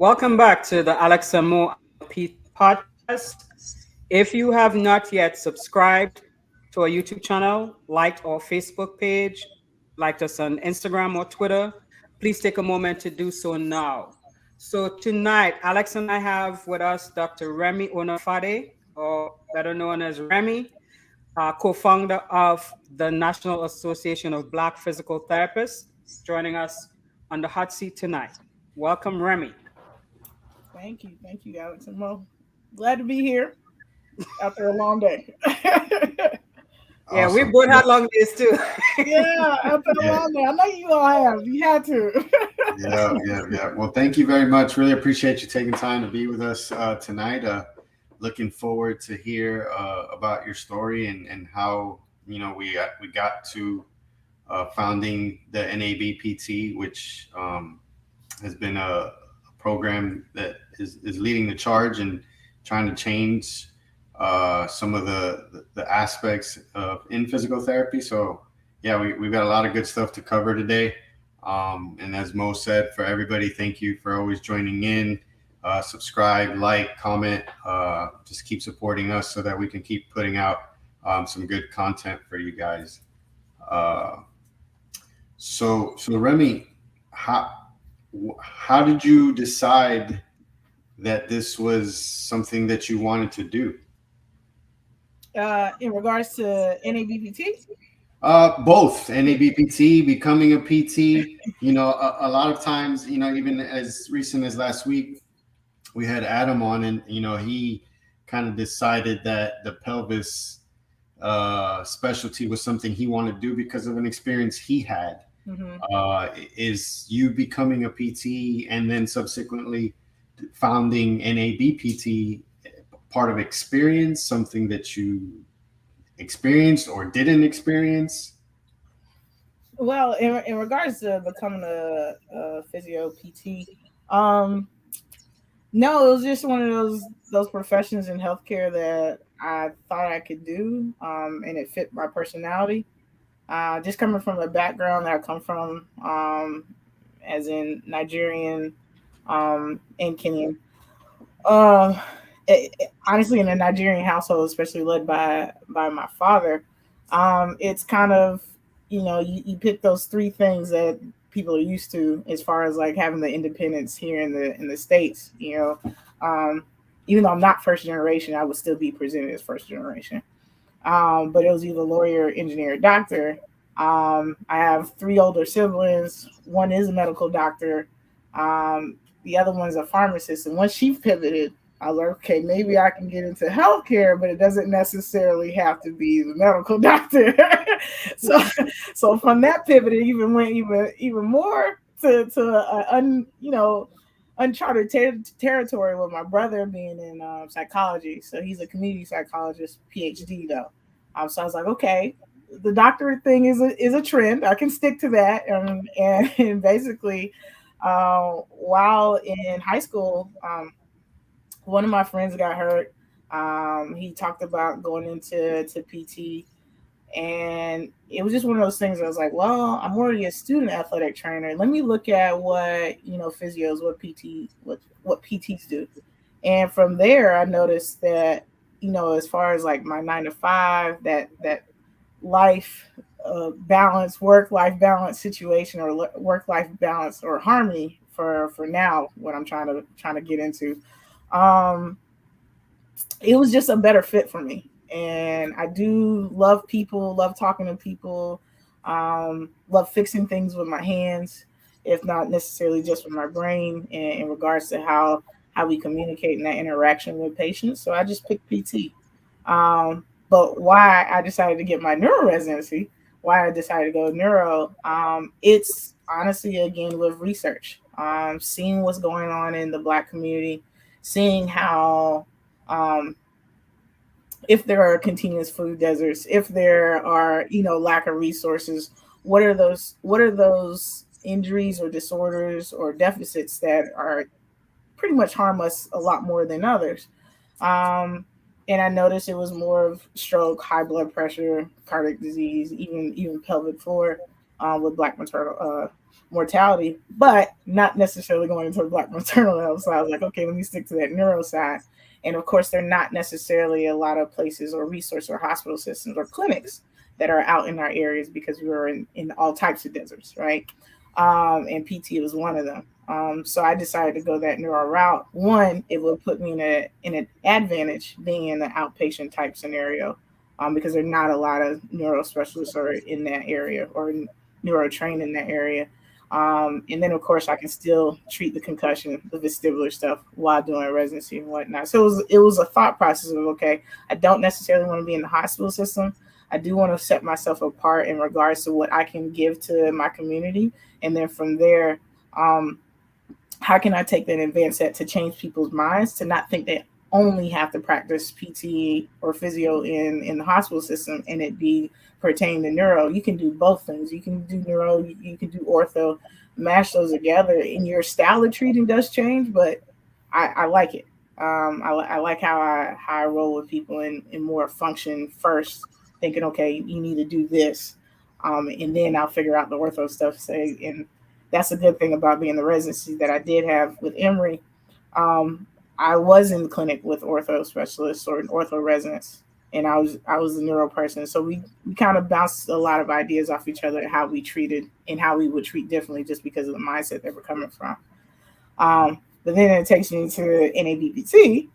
Welcome back to the AlexAndMo podcast. If you have not yet subscribed to our YouTube channel, liked our Facebook page, liked us on Instagram or Twitter, please take a moment to do so now. So tonight, Alex and I have with us Dr. Remi Onifade, or better known as Remi, co-founder of the National Association of Black Physical Therapists, joining us on the hot seat tonight. Welcome, Remi. Thank you, AlexAndMo. Glad to be here after a long day. Yeah, we Awesome. both had long days too. Yeah, after a Yeah, long day. I know you all have. You had to. yeah. Well, thank you very much. Really appreciate you taking time to be with us tonight. Looking forward to hear about your story and how we got to founding the NABPT, which has been a program that is leading the charge and trying to change some of the aspects of in physical therapy. So yeah, we've got a lot of good stuff to cover today. And as Mo said, for everybody, thank you for always joining in. Subscribe, like, comment, just keep supporting us so that we can keep putting out some good content for you guys. Uh, so Remi, how did you decide that this was something that you wanted to do? In regards to NABPT, Both NABPT, becoming a PT. A lot of times, even as recent as last week, we had Adam on, and he kind of decided that the pelvis specialty was something he wanted to do because of an experience he had. Is you becoming a PT and then subsequently founding NABPT part of experience, something that you experienced or didn't experience? well, in regards to becoming a physio PT, um, no, it was just one of those professions in healthcare that I thought I could do, and it fit my personality. Just coming from the background that I come from, as in Nigerian, and Kenyan. Uh, Honestly, in a Nigerian household, especially led by my father, it's kind of you pick those three things that people are used to as far as like having the independence here in the states. Even though I'm not first generation, I would still be presented as first generation. But it was either lawyer, engineer, doctor. I have three older siblings. One is a medical doctor. The other one's a pharmacist. And once she pivoted, I was like, okay, maybe I can get into healthcare, but it doesn't necessarily have to be the medical doctor. so, so from that pivot, it even went even more to uncharted territory with my brother being in psychology. So he's a community psychologist, PhD though. So I was like, okay, the doctorate thing is a trend. I can stick to that. And basically, while in high school, one of my friends got hurt. He talked about going into PT, and it was just one of those things. I was like, well, I'm already a student athletic trainer. Let me look at what physios, what PTs do. And from there, I noticed that as far as like my 9 to 5, that life balance, work life balance situation, or work life balance or harmony for now, what I'm trying to get into. Um, it was just a better fit for me. And I do love people, love talking to people, love fixing things with my hands, if not necessarily just with my brain, in regards to how we communicate in that interaction with patients. So I just picked PT. But why I decided to get my neuro residency, why I decided to go neuro, it's honestly again with research, seeing what's going on in the Black community, seeing how if there are continuous food deserts, if there are lack of resources, what are those injuries or disorders or deficits that are pretty much harm us a lot more than others. And I noticed it was more of stroke, high blood pressure, cardiac disease, even pelvic floor with Black maternal mortality, but not necessarily going into Black maternal health. So I was like, okay, let me stick to that neuro side. And of course, there are not necessarily a lot of places or resource or hospital systems or clinics that are out in our areas because we were in all types of deserts, right? And PT was one of them. So I decided to go that neuro route. One, it would put me in an advantage being in the outpatient type scenario, because there are not a lot of neuro specialists are in that area or neuro trained in that area. And then of course I can still treat the concussion, the vestibular stuff while doing residency and whatnot. So it was a thought process of, okay, I don't necessarily want to be in the hospital system. I do want to set myself apart in regards to what I can give to my community. And then from there, how can I take that and advance that to change people's minds to not think they only have to practice PT or physio in the hospital system and it be pertaining to neuro. You can do both things. You can do neuro, you can do ortho, mash those together, and your style of treating does change, but I like it. I like how I roll with people in more function first, thinking, okay, you need to do this, and then I'll figure out the ortho stuff. Say, and that's a good thing about being the residency that I did have with Emory. Um, I was in the clinic with ortho specialists or ortho residents, and I was a neuro person. So we kind of bounced a lot of ideas off each other, how we treated and how we would treat differently, just because of the mindset that we're coming from. But then it takes me to NABPT.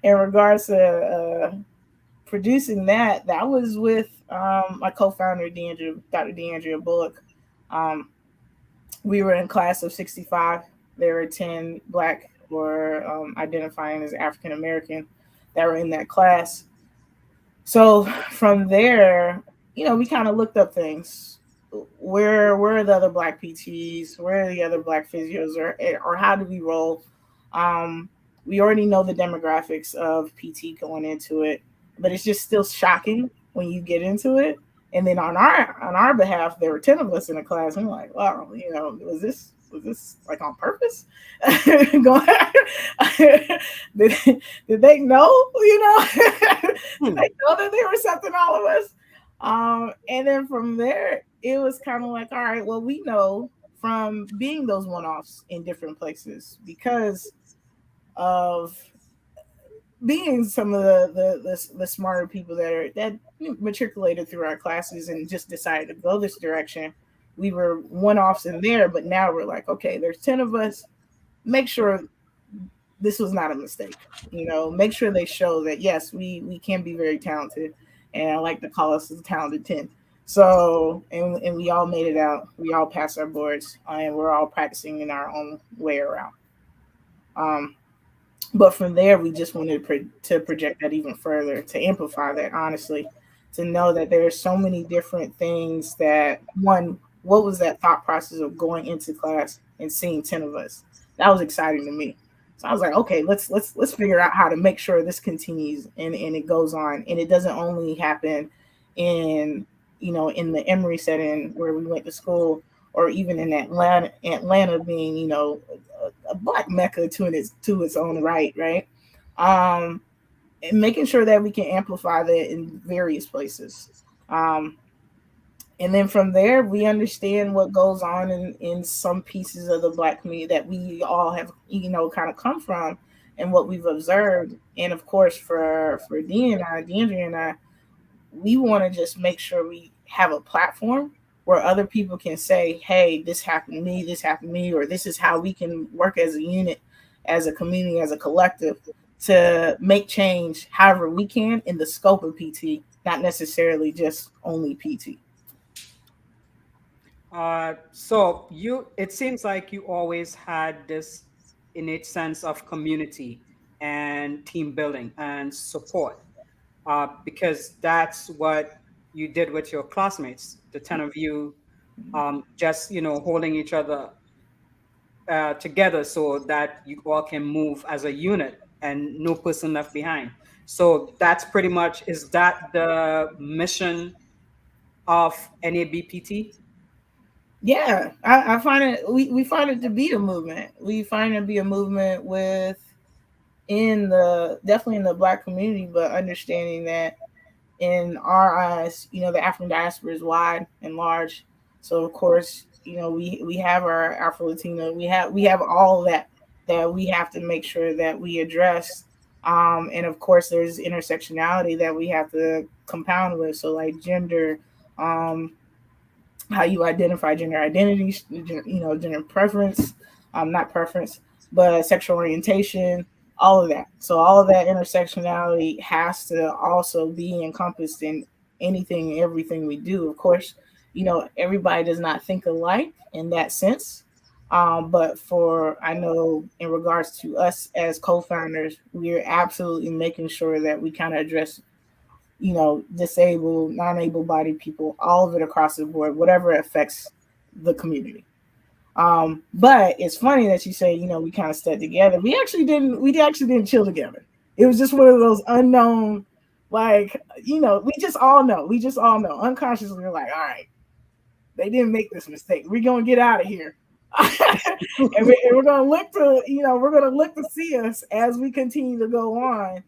In regards to producing that, that was with my co-founder, Dr. DeAndrea Bullock. Um, we were in class of 65. There were 10 Black or identifying as African American that were in that class. So from there, we kind of looked up things. Where are the other Black PTs? Where are the other Black physios? Or how do we roll? Um, we already know the demographics of PT going into it, but it's just still shocking when you get into it. And then on our behalf, there were 10 of us in the class. I'm like, wow, was this like on purpose? Going, did, did they know? Did they know that they were accepting all of us? And then from there, it was kind of like, all right, well, we know from being those one-offs in different places because of being some of the smarter people that matriculated through our classes and just decided to go this direction. We were one-offs in there, but now we're like, okay, there's 10 of us. Make sure this was not a mistake. Make sure they show that yes, we can be very talented, and I like to call us the talented 10. So and we all made it out. We all passed our boards, and we're all practicing in our own way around. But from there, we just wanted to project that even further, to amplify that, honestly, to know that there's so many different things that, one, what was that thought process of going into class and seeing 10 of us? That was exciting to me. So I was like, okay, let's figure out how to make sure this continues and it goes on. And it doesn't only happen in, in the Emory setting where we went to school, or even in Atlanta being, a Black mecca to its own right? And making sure that we can amplify that in various places. And then from there, we understand what goes on in some pieces of the Black community that we all have, kind of come from and what we've observed. And of course, for DeAndrea and I, we want to just make sure we have a platform where other people can say, hey, this happened to me, or this is how we can work as a unit, as a community, as a collective to make change however we can in the scope of PT, not necessarily just only PT. So it seems like you always had this innate sense of community and team building and support, because that's what you did with your classmates, the 10 of you, just, holding each other together so that you all can move as a unit and no person left behind. So that's pretty much, is that the mission of NABPT? Yeah, I find it, we find it to be a movement. We find it to be a movement definitely in the Black community, but understanding that in our eyes, the African diaspora is wide and large. So of course, we have our Afro Latina, we have all that we have to make sure that we address. And of course, there's intersectionality that we have to compound with. So like gender, um, how you identify gender identity, gender preference, not preference, but sexual orientation, all of that. So all of that intersectionality has to also be encompassed in anything and everything we do. Of course, everybody does not think alike in that sense. But for I know in regards to us as co-founders, we're absolutely making sure that we kind of address disabled, non-able bodied people, all of it across the board, whatever affects the community. But it's funny that you say, we kind of stuck together. We actually didn't chill together. It was just one of those unknown, like, we just all know. Unconsciously, we're like, all right, they didn't make this mistake. We're gonna get out of here. And we're gonna look to, see us as we continue to go on.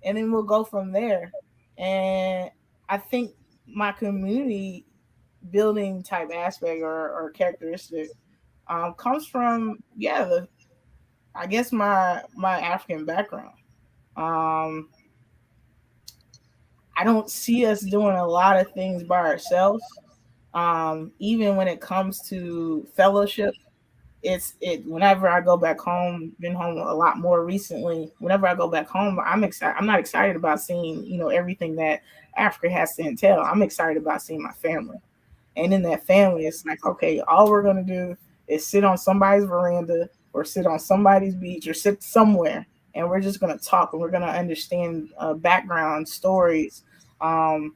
And then we'll go from there. And I think my community building type aspect or characteristic comes from I guess my African background. Um, I don't see us doing a lot of things by ourselves. Even when it comes to fellowship, it whenever I go back home, been home a lot more recently. Whenever I go back home, I'm excited. I'm not excited about seeing everything that Africa has to entail. I'm excited about seeing my family, and in that family, it's like, okay, all we're gonna do is sit on somebody's veranda or sit on somebody's beach or sit somewhere, and we're just gonna talk and we're gonna understand background stories, um,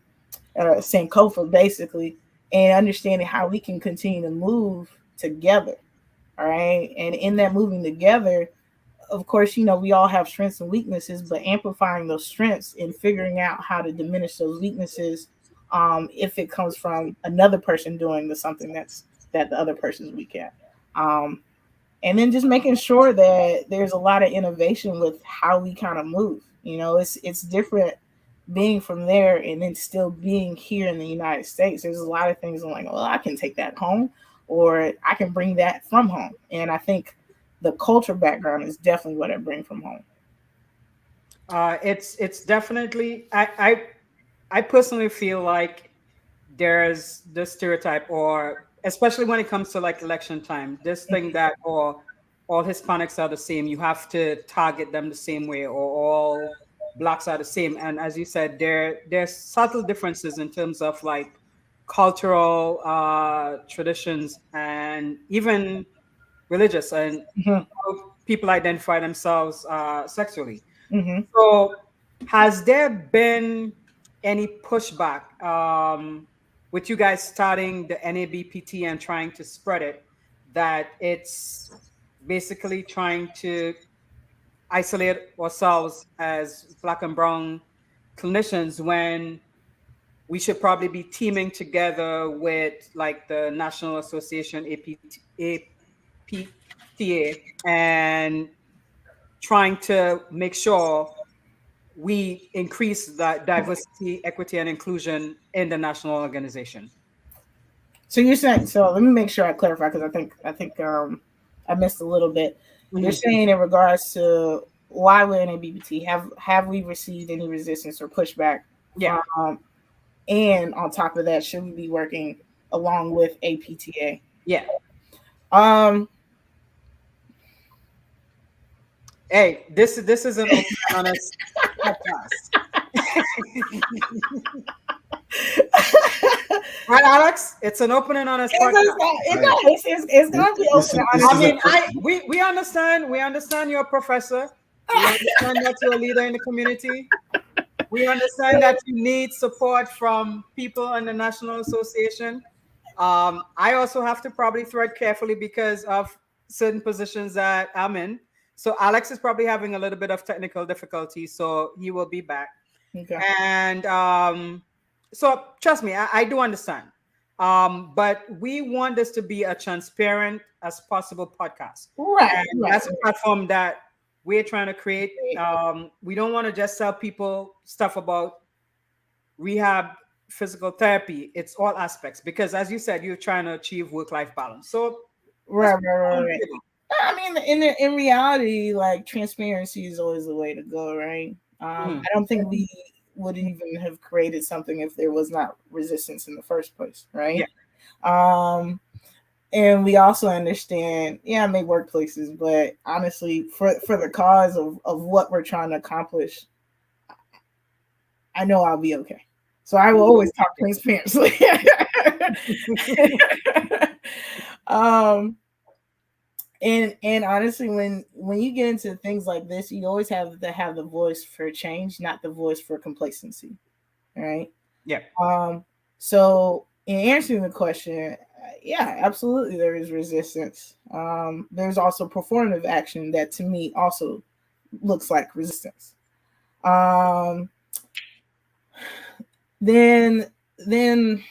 Sankofa basically, and understanding how we can continue to move together. All right. And in that moving together, of course, we all have strengths and weaknesses, but amplifying those strengths and figuring out how to diminish those weaknesses, if it comes from another person doing something that the other person's weak at. Um, and then just making sure that there's a lot of innovation with how we kind of move. It's different being from there and then still being here in the United States. There's a lot of things I'm like, well, I can take that home or I can bring that from home. And I think the culture background is definitely what I bring from home. It's definitely I personally feel like there's this stereotype, or especially when it comes to like election time, this thing that or all Hispanics are the same. You have to target them the same way, or all blacks are the same. And as you said, there's subtle differences in terms of like cultural traditions and even religious and Mm-hmm. how people identify themselves sexually. Mm-hmm. So, has there been any pushback with you guys starting the NABPT and trying to spread it, that it's basically trying to isolate ourselves as Black and Brown clinicians when we should probably be teaming together with like the National Association APTA and trying to make sure we increase the diversity, equity, and inclusion in the national organization. So you're saying, so let me make sure I clarify because I think I missed a little bit. You're Mhm. saying in regards to why we're in a BBT, have we received any resistance or pushback Yeah, from, and on top of that, should we be working along with APTA? yeah. Um, Hey, this is an open and honest podcast. Right, Alex? It's an open and honest podcast. it's gonna be open and This I is a honest. mean, we understand you're a professor. We understand that you're a leader in the community. We understand that you need support from people in the National Association. I also have to probably thread carefully because of certain positions that I'm in. So Alex is probably having a little bit of technical difficulty, so he will be back. Okay. And so trust me, I do understand. But we want this to be a transparent as possible podcast. Right, And right, that's a platform that we're trying to create. We don't want to just tell people stuff about rehab physical therapy, it's all aspects because, as you said, you're trying to achieve work-life balance. So let's Right, put right, it on right, the right. table. I mean, in reality, like transparency is always the way to go, right? Mhm. I don't think we would even have created something if there was not resistance in the first place, Yeah. right? Um, and we also understand, yeah, I make workplaces, but honestly, for the cause of what we're trying to accomplish, I know I'll be okay. So I will always talk transparently. um, and honestly, when you get into things like this, you always have to have the voice for change, not the voice for complacency, right? Yeah. Um, so in answering the question, yeah, absolutely, there is resistance. There's also performative action that to me also looks like resistance. Um, then then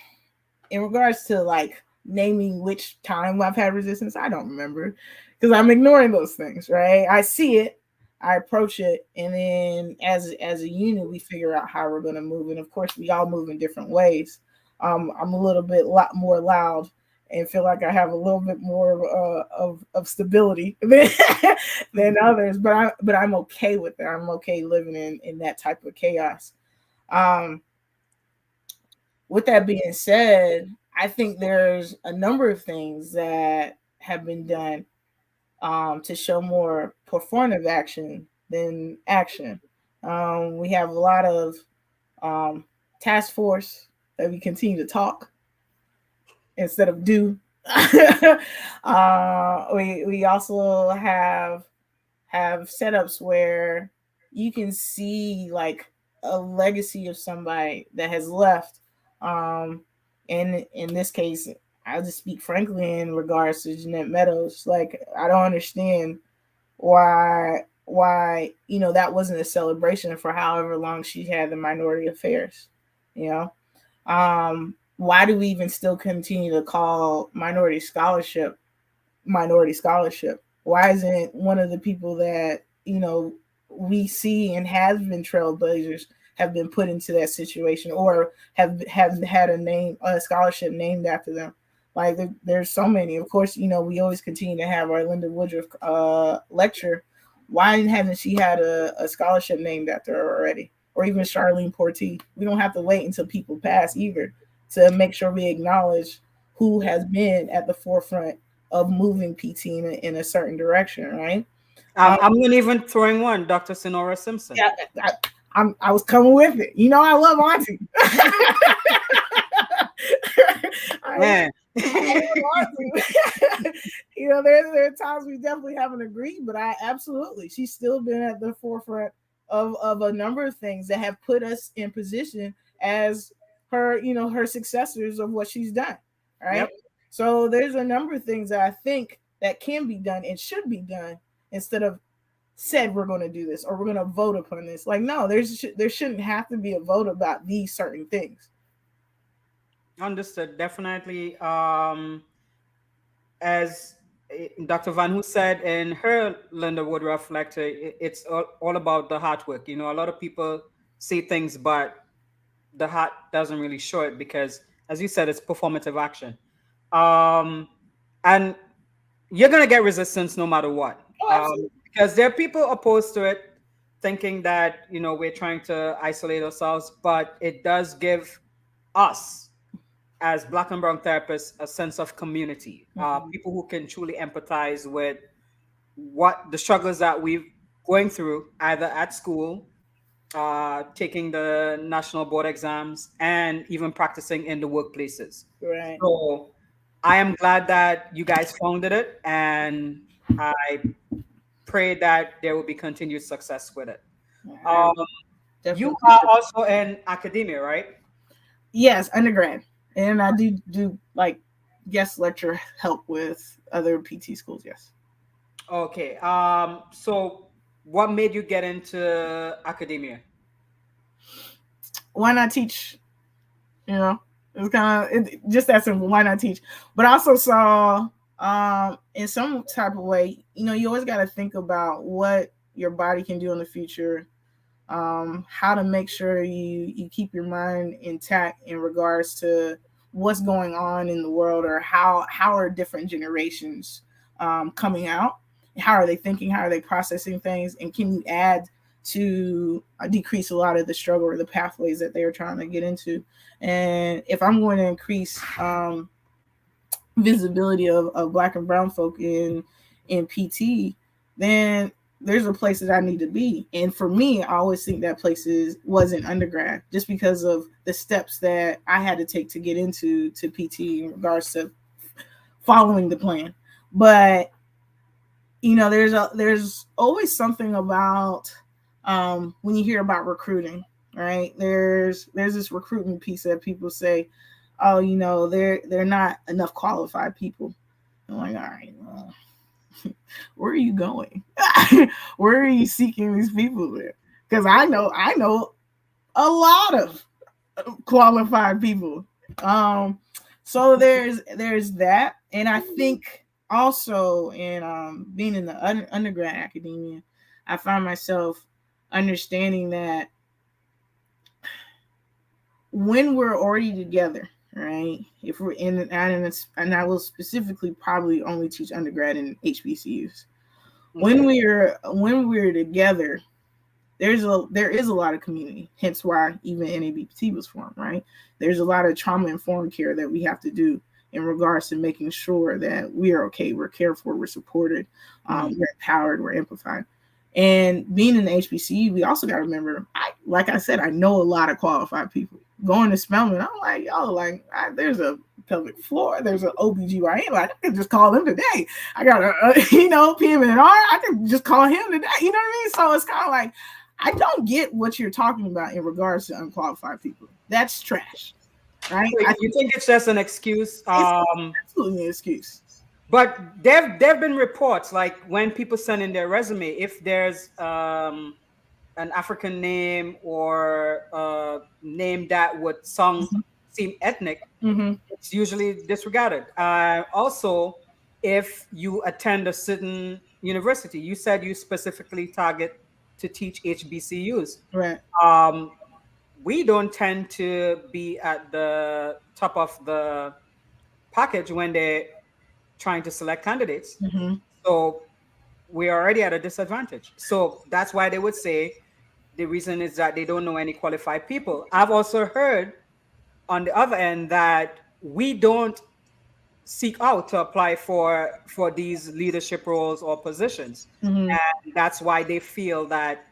in regards to like naming which time I've had resistance, I don't remember because I'm ignoring those things, right? I see it, I approach it, and then as a unit, we figure out how we're going to move. And of course, we all move in different ways. I'm a little bit lot more loud and feel like I have a little bit more of stability than others, but I'm okay with it. I'm okay living in that type of chaos. Um, with that being said, I think there's a number of things that have been done to show more performative action than action. We have a lot of um, task force that we continue to talk instead of do. We also have setups where you can see like a legacy of somebody that has left. Um, and in this case, I'll just speak frankly in regards to Jeanette Meadows. Like, I don't understand why that wasn't a celebration for however long she had the minority affairs. You know, why do we even still continue to call minority scholarship? Why isn't one of the people that we see and has been trailblazers have been put into that situation or have had a scholarship named after them? Like there's so many. Of course, we always continue to have our Linda Woodruff lecture. Why hasn't she had a scholarship named after her already? Or even Charlene Porty. We don't have to wait until people pass either to make sure we acknowledge who has been at the forefront of moving PT in a certain direction, right? Um, I'm not even throwing one, Dr. Sonora Simpson. yeah, I was coming with it. I love Auntie. I, Man. I love Auntie. There are times we definitely haven't agreed, but I absolutely, she's still been at the forefront of a number of things that have put us in position as her successors of what she's done, right? Yep. So there's a number of things that I think that can be done and should be done instead of said we're going to do this or we're going to vote upon this. Like, no, there shouldn't have to be a vote about these certain things. Understood. Definitely. As Dr. Van Hoos said in her Linda Woodruff lecture, it's all about the hard work. A lot of people see things, but the heart doesn't really show it because, as you said, it's performative action. Um, and you're going to get resistance no matter what. Oh, absolutely. Because there are people opposed to it, thinking that, we're trying to isolate ourselves, but it does give us as Black and brown therapists a sense of community, Mhm. people who can truly empathize with what the struggles that we're going through either at school, taking the national board exams, and even practicing in the workplaces. Right. So I am glad that you guys founded it, and I pray that there will be continued success with it. I Um, you definitely are appreciate it. also in academia, right? Yes, undergrad. And I do like guest lecture help with other PT schools, yes. Okay. So what made you get into academia? Why not teach? You know, it's just that simple. Why not teach? But I also saw, in some type of way, you always got to think about what your body can do in the future, how to make sure you keep your mind intact in regards to what's going on in the world, or how are different generations coming out, how are they thinking, how are they processing things, and can you add to decrease a lot of the struggle or the pathways that they're trying to get into. And if I'm going to increase visibility of Black and brown folk in PT, then there's a place that I need to be. And for me, I always think that place was in undergrad, just because of the steps that I had to take to get into PT in regards to following the plan. But there's always something about when you hear about recruiting, right? There's this recruitment piece that people say, oh, they're not enough qualified people. I'm like, all right, well, where are you going? Where are you seeking these people there? Because I know a lot of qualified people. So there's that, and I think also in being in the undergrad academia, I find myself understanding that when we're already together, right? If we're and I will specifically probably only teach undergrad in HBCUs. When we're together, there is a lot of community. Hence why even NABPT was formed, right? There's a lot of trauma informed care that we have to do in regards to making sure that we are okay, we're cared for, we're supported, we're empowered, we're amplified. And being in the HBCU, we also got to remember, like I said, I know a lot of qualified people. Going to Spelman, I'm like, there's a pelvic floor, there's an OBGYN, like, I can just call them today. I got a PM&R, I can just call him today. You know what I mean? So it's kind of like, I don't get what you're talking about in regards to unqualified people. That's trash, right? You think it's just an excuse? It's absolutely an excuse. But there've been reports, like when people send in their resume, if there's an African name or a name that would seem ethnic, it's usually disregarded. Also, if you attend a certain university, you said you specifically target to teach HBCUs. Right. We don't tend to be at the top of the package when they're trying to select candidates. So we're already at a disadvantage. So that's why they would say the reason is that they don't know any qualified people. I've also heard on the other end that we don't seek out to apply for these leadership roles or positions. And that's why they feel that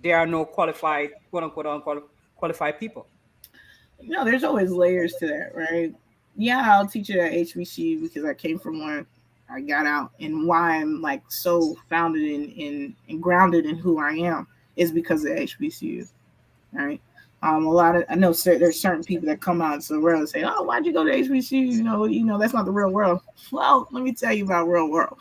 there are no qualified, quote unquote, qualified people. There's always layers to that, right? Yeah, I'll teach it at HBCU because I came from one. I got out, and why I'm like so founded in and grounded in who I am is because of HBCU, right? I know there's certain people that come out to the world and say, "Oh, why'd you go to HBCU? That's not the real world." Well, let me tell you about real world.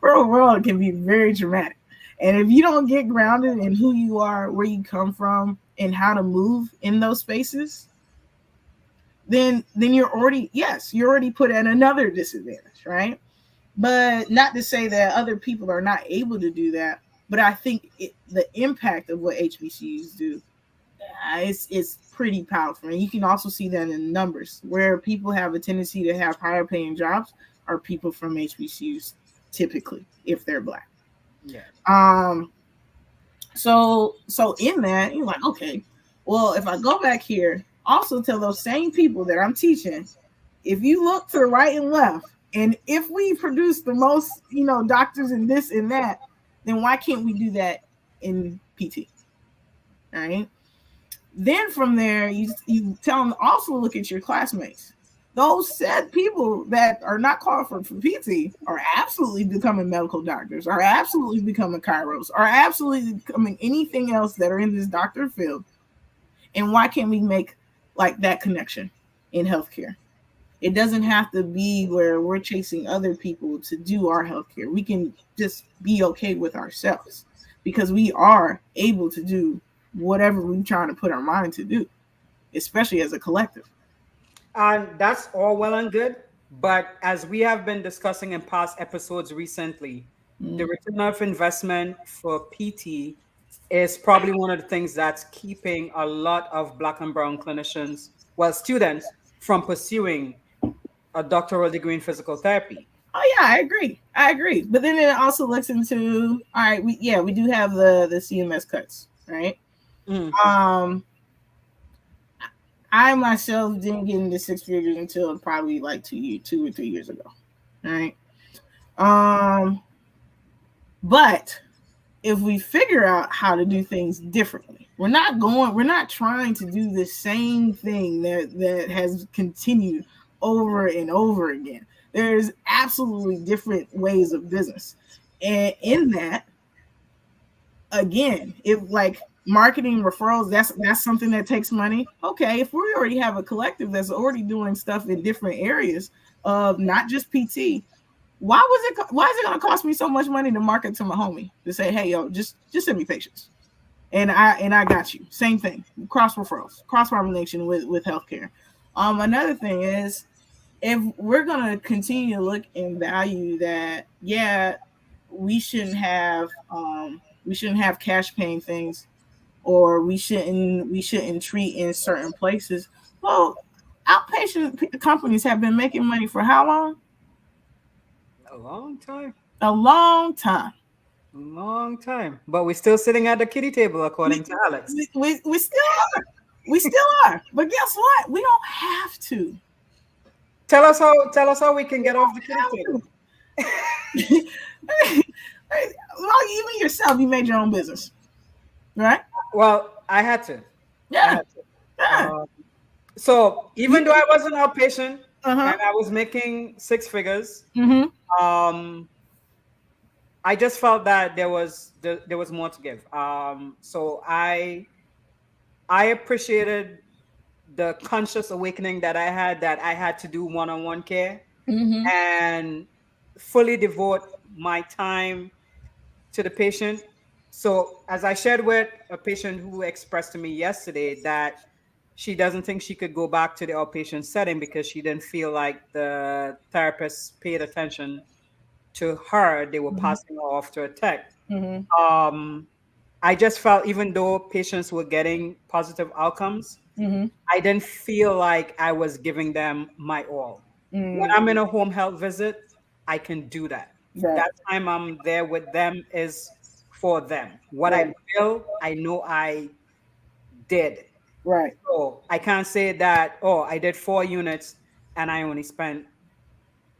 Real world can be very traumatic, and if you don't get grounded in who you are, where you come from, and how to move in those spaces, then you're already put at another disadvantage, right? But not to say that other people are not able to do that, but I think the impact of what HBCUs do is pretty powerful. And you can also see that in numbers, where people have a tendency to have higher paying jobs are people from HBCUs, typically, if they're Black. Yeah. So in that, you're like, okay, well, if I go back here, also tell those same people that I'm teaching, if you look to the right and left, and if we produce the most, doctors in this and that, then why can't we do that in PT? All right. Then from there, you tell them also look at your classmates. Those said people that are not qualified for PT are absolutely becoming medical doctors, are absolutely becoming chiros, are absolutely becoming anything else that are in this doctor field. And why can't we make like that connection in healthcare? It doesn't have to be where we're chasing other people to do our healthcare. We can just be okay with ourselves because we are able to do whatever we're trying to put our mind to do, especially as a collective. And that's all well and good. But as we have been discussing in past episodes recently, the return of investment for PT is probably one of the things that's keeping a lot of Black and brown clinicians, well, students, from pursuing a doctoral degree in physical therapy. Oh yeah, I agree. I agree. But then it also looks into, all right, we do have the CMS cuts, right? Mm. I myself didn't get into six figures until probably like 2 or 3 years ago, right? But if we figure out how to do things differently, we're not trying to do the same thing that has continued over and over again. There's absolutely different ways of business. And in that, again, if like marketing referrals, that's something that takes money. Okay, if we already have a collective that's already doing stuff in different areas of not just PT, why is it going to cost me so much money to market to my homie to say, hey, yo, just send me patients, and I got you. Same thing, cross referrals, cross pollination with healthcare. Another thing is, if we're going to continue to look and value that, yeah, we shouldn't have cash paying things, or we shouldn't treat in certain places. Well, outpatient companies have been making money for how long? A long time. A long time. Long time. But we're still sitting at the kiddie table, according to Alex. We still are. We still are. But guess what? We don't have to. Tell us how we can get off the kiddie table. Well, even yourself, you made your own business, right? Well, I had to. Yeah. So even though I was an outpatient Uh-huh. and I was making six figures, Mm-hmm. I just felt that there was more to give. So I appreciated the conscious awakening that I had to do one-on-one care Mm-hmm. and fully devote my time to the patient. So as I shared with a patient who expressed to me yesterday that she doesn't think she could go back to the outpatient setting because she didn't feel like the therapists paid attention to her, they were passing her off to a tech. Mm-hmm. I just felt even though patients were getting positive outcomes, Mm-hmm. I didn't feel like I was giving them my all. When I'm in a home health visit, I can do that. Right. That time I'm there with them is for them. What Right. I bill, I know I did. Right. So I can't say that, oh, I did 4 units and I only spent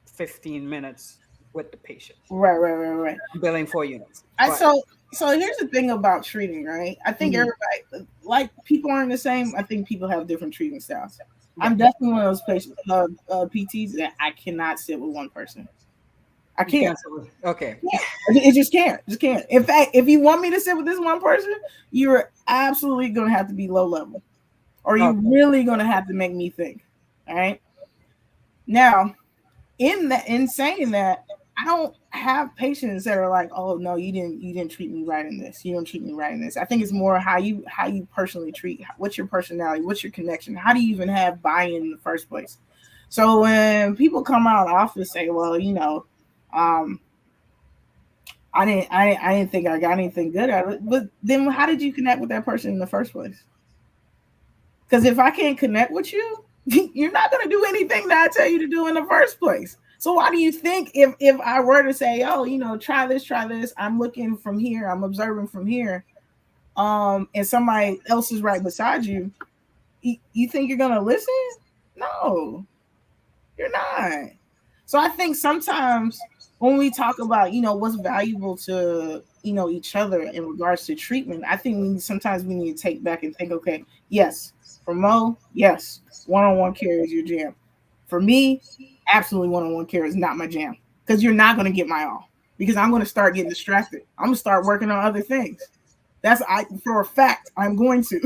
15 minutes with the patient. Right. I'm billing 4 units. So here's the thing about treating, right? I think everybody, like, people aren't the same. I think people have different treatment styles. I'm definitely one of those patients, PTs that I cannot sit with one person. I can't. Okay. It just can't. Just can't. In fact, if you want me to sit with this one person, you're absolutely going to have to be low level, or you're really going to have to make me think. All right. Now, in saying that, I don't have patients that are like, oh no, you didn't treat me right in this. You don't treat me right in this. I think it's more how you personally treat. What's your personality? What's your connection? How do you even have buy-in in the first place? So when people come out of the office say, well, I didn't think I got anything good out of it. But then how did you connect with that person in the first place? Because if I can't connect with you, you're not going to do anything that I tell you to do in the first place. So why do you think if I were to say, oh, try this, I'm looking from here, I'm observing from here, and somebody else is right beside you, you think you're going to listen? No, you're not. So I think sometimes when we talk about, what's valuable to, each other in regards to treatment, I think sometimes we need to take back and think, okay, yes, for Mo, yes, one-on-one care is your jam. For me, absolutely one-on-one care is not my jam, because you're not going to get my all, because I'm going to start getting distracted. I'm going to start working on other things. For a fact, I'm going to.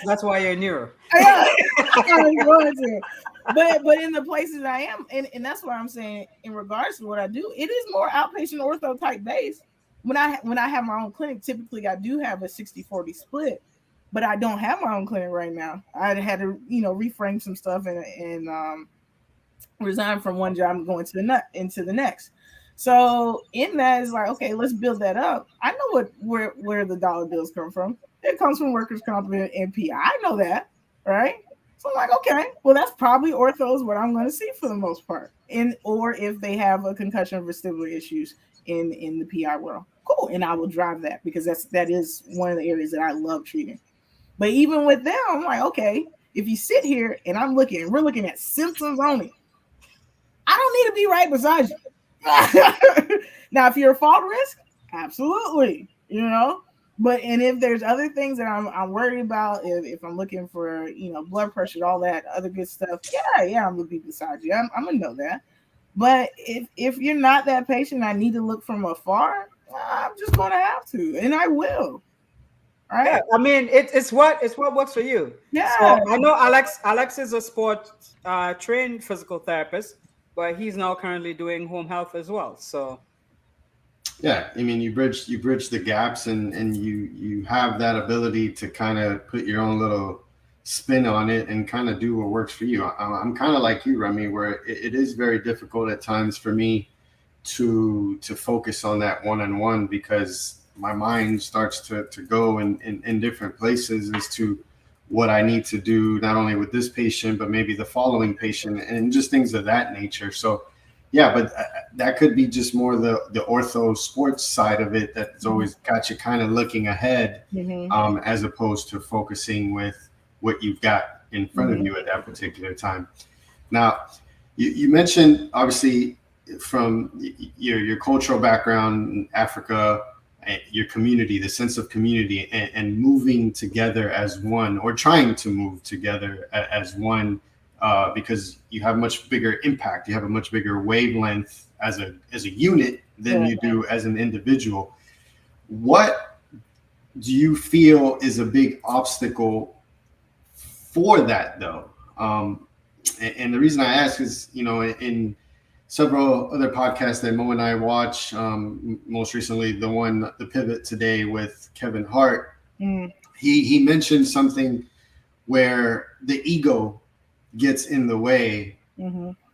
That's why you're neuro. I'm going to. But in the places I am, and that's what I'm saying in regards to what I do, it is more outpatient ortho type based. When I have my own clinic, typically I do have a 60-40 split, but I don't have my own clinic right now. I had to, reframe some stuff and resign from one job and go into the next. So in that is like, okay, let's build that up. I know where the dollar bills come from. It comes from workers' comp and PI. I know that, right? So I'm like, okay, well, that's probably ortho is what I'm going to see for the most part. Or if they have a concussion or vestibular issues in the PI world, cool, and I will drive that because that is one of the areas that I love treating. But even with them, I'm like, okay, if you sit here and we're looking at symptoms only, I don't need to be right beside you. Now, if you're a fault risk, absolutely, But if there's other things that I'm worried about, if I'm looking for blood pressure, all that other good stuff, yeah, I'm gonna be beside you. I'm gonna know that. But if you're not that patient, I need to look from afar. I'm just gonna have to, and I will. Right? Yeah, I mean it's what works for you. Yeah. So I know Alex is a sport trained physical therapist, but he's now currently doing home health as well. So yeah, I mean you bridge the gaps and you have that ability to kind of put your own little spin on it and kind of do what works for you. I'm kind of like you, Remi, where it is very difficult at times for me to focus on that one-on-one because my mind starts to go in different places as to what I need to do, not only with this patient, but maybe the following patient and just things of that nature. So yeah, but that could be just more the ortho sports side of it that's always got you kind of looking ahead, as opposed to focusing with what you've got in front of you at that particular time. Now, you mentioned obviously from your cultural background in Africa, your community, the sense of community, and moving together as one, or trying to move together as one, because you have much bigger impact, you have a much bigger wavelength as a unit than you do as an individual. What do you feel is a big obstacle for that, though? And the reason I ask is, in several other podcasts that Mo and I watch, most recently the Pivot Today with Kevin Hart, he mentioned something where the ego gets in the way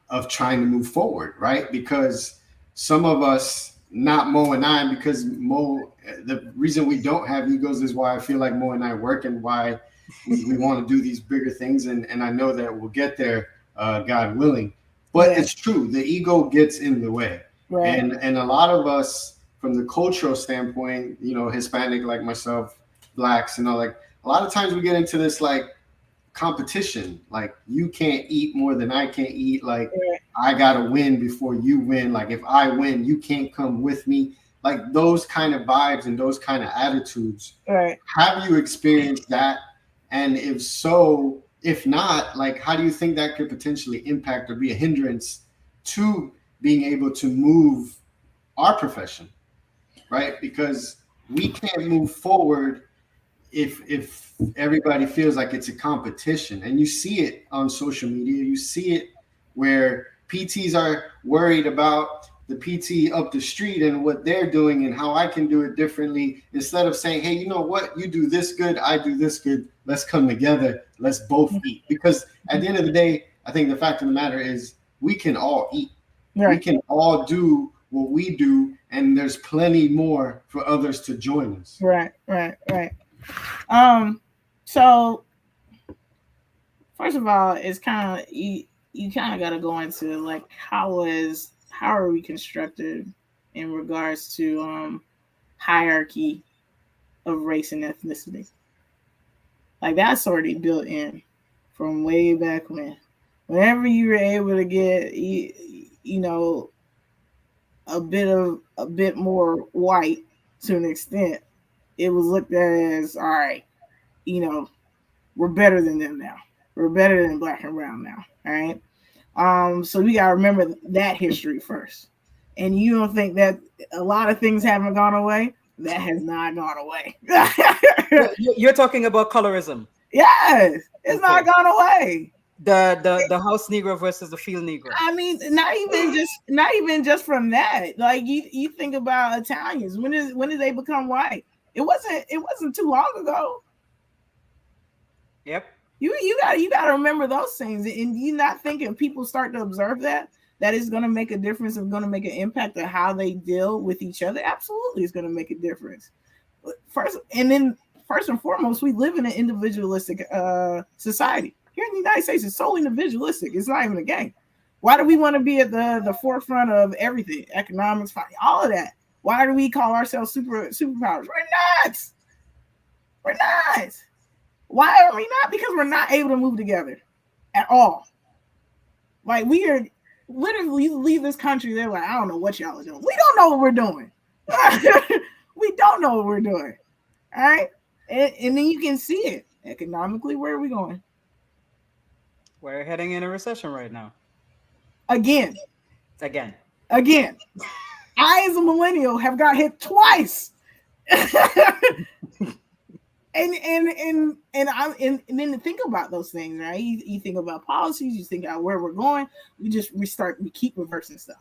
of trying to move forward, right? Because some of us, not Mo and I, because Mo, the reason we don't have egos is why I feel like Mo and I work and why we want to do these bigger things. And I know that we'll get there, God willing. But it's true, the ego gets in the way. Right. And a lot of us, from the cultural standpoint, Hispanic like myself, blacks, like a lot of times we get into this like competition, like you can't eat more than I can eat, like I gotta win before you win, like if I win you can't come with me, like those kind of vibes and those kind of attitudes. Right. Have you experienced that? And if so, if not, like how do you think that could potentially impact or be a hindrance to being able to move our profession, right? Because we can't move forward if everybody feels like it's a competition. And you see it on social media, you see it where PTs are worried about the PT up the street and what they're doing and how I can do it differently, instead of saying, hey, you know what, you do this good, I do this good, let's come together, let's both eat. Because at the end of the day, I think the fact of the matter is we can all eat. Right. We can all do what we do, and there's plenty more for others to join us. Right. So first of all, it's kind of you kind of got to go into like how are we constructed in regards to hierarchy of race and ethnicity. Like that's already built in from way back when. Whenever you were able to get a bit more white to an extent, it was looked at as, all right, we're better than them now. We're better than black and brown now. All right. So we gotta remember that history first. And you don't think that a lot of things haven't gone away? That has not gone away. You're talking about colorism. Yes, it's not gone away. The house Negro versus the field Negro. I mean, not even just from that. Like you think about Italians. When did they become white? It wasn't too long ago. Yep. You got to remember those things, and you not thinking people start to observe that that is going to make a difference and going to make an impact of how they deal with each other, absolutely is going to make a difference. First and foremost, we live in an individualistic society. Here in the United States, it's so individualistic. It's not even a game. Why do we want to be at the forefront of everything? Economics, all of that. Why do we call ourselves superpowers? We're not. We're not. Why are we not? Because we're not able to move together at all. Like, we are literally, you leave this country, they're like, I don't know what y'all are doing. We don't know what we're doing. We don't know what we're doing. All right. And then you can see it economically. Where are we going? We're heading in a recession right now. Again. Again. I, as a millennial, have got hit twice. And then to think about those things, right? You think about policies, you think about where we're going. We keep reversing stuff.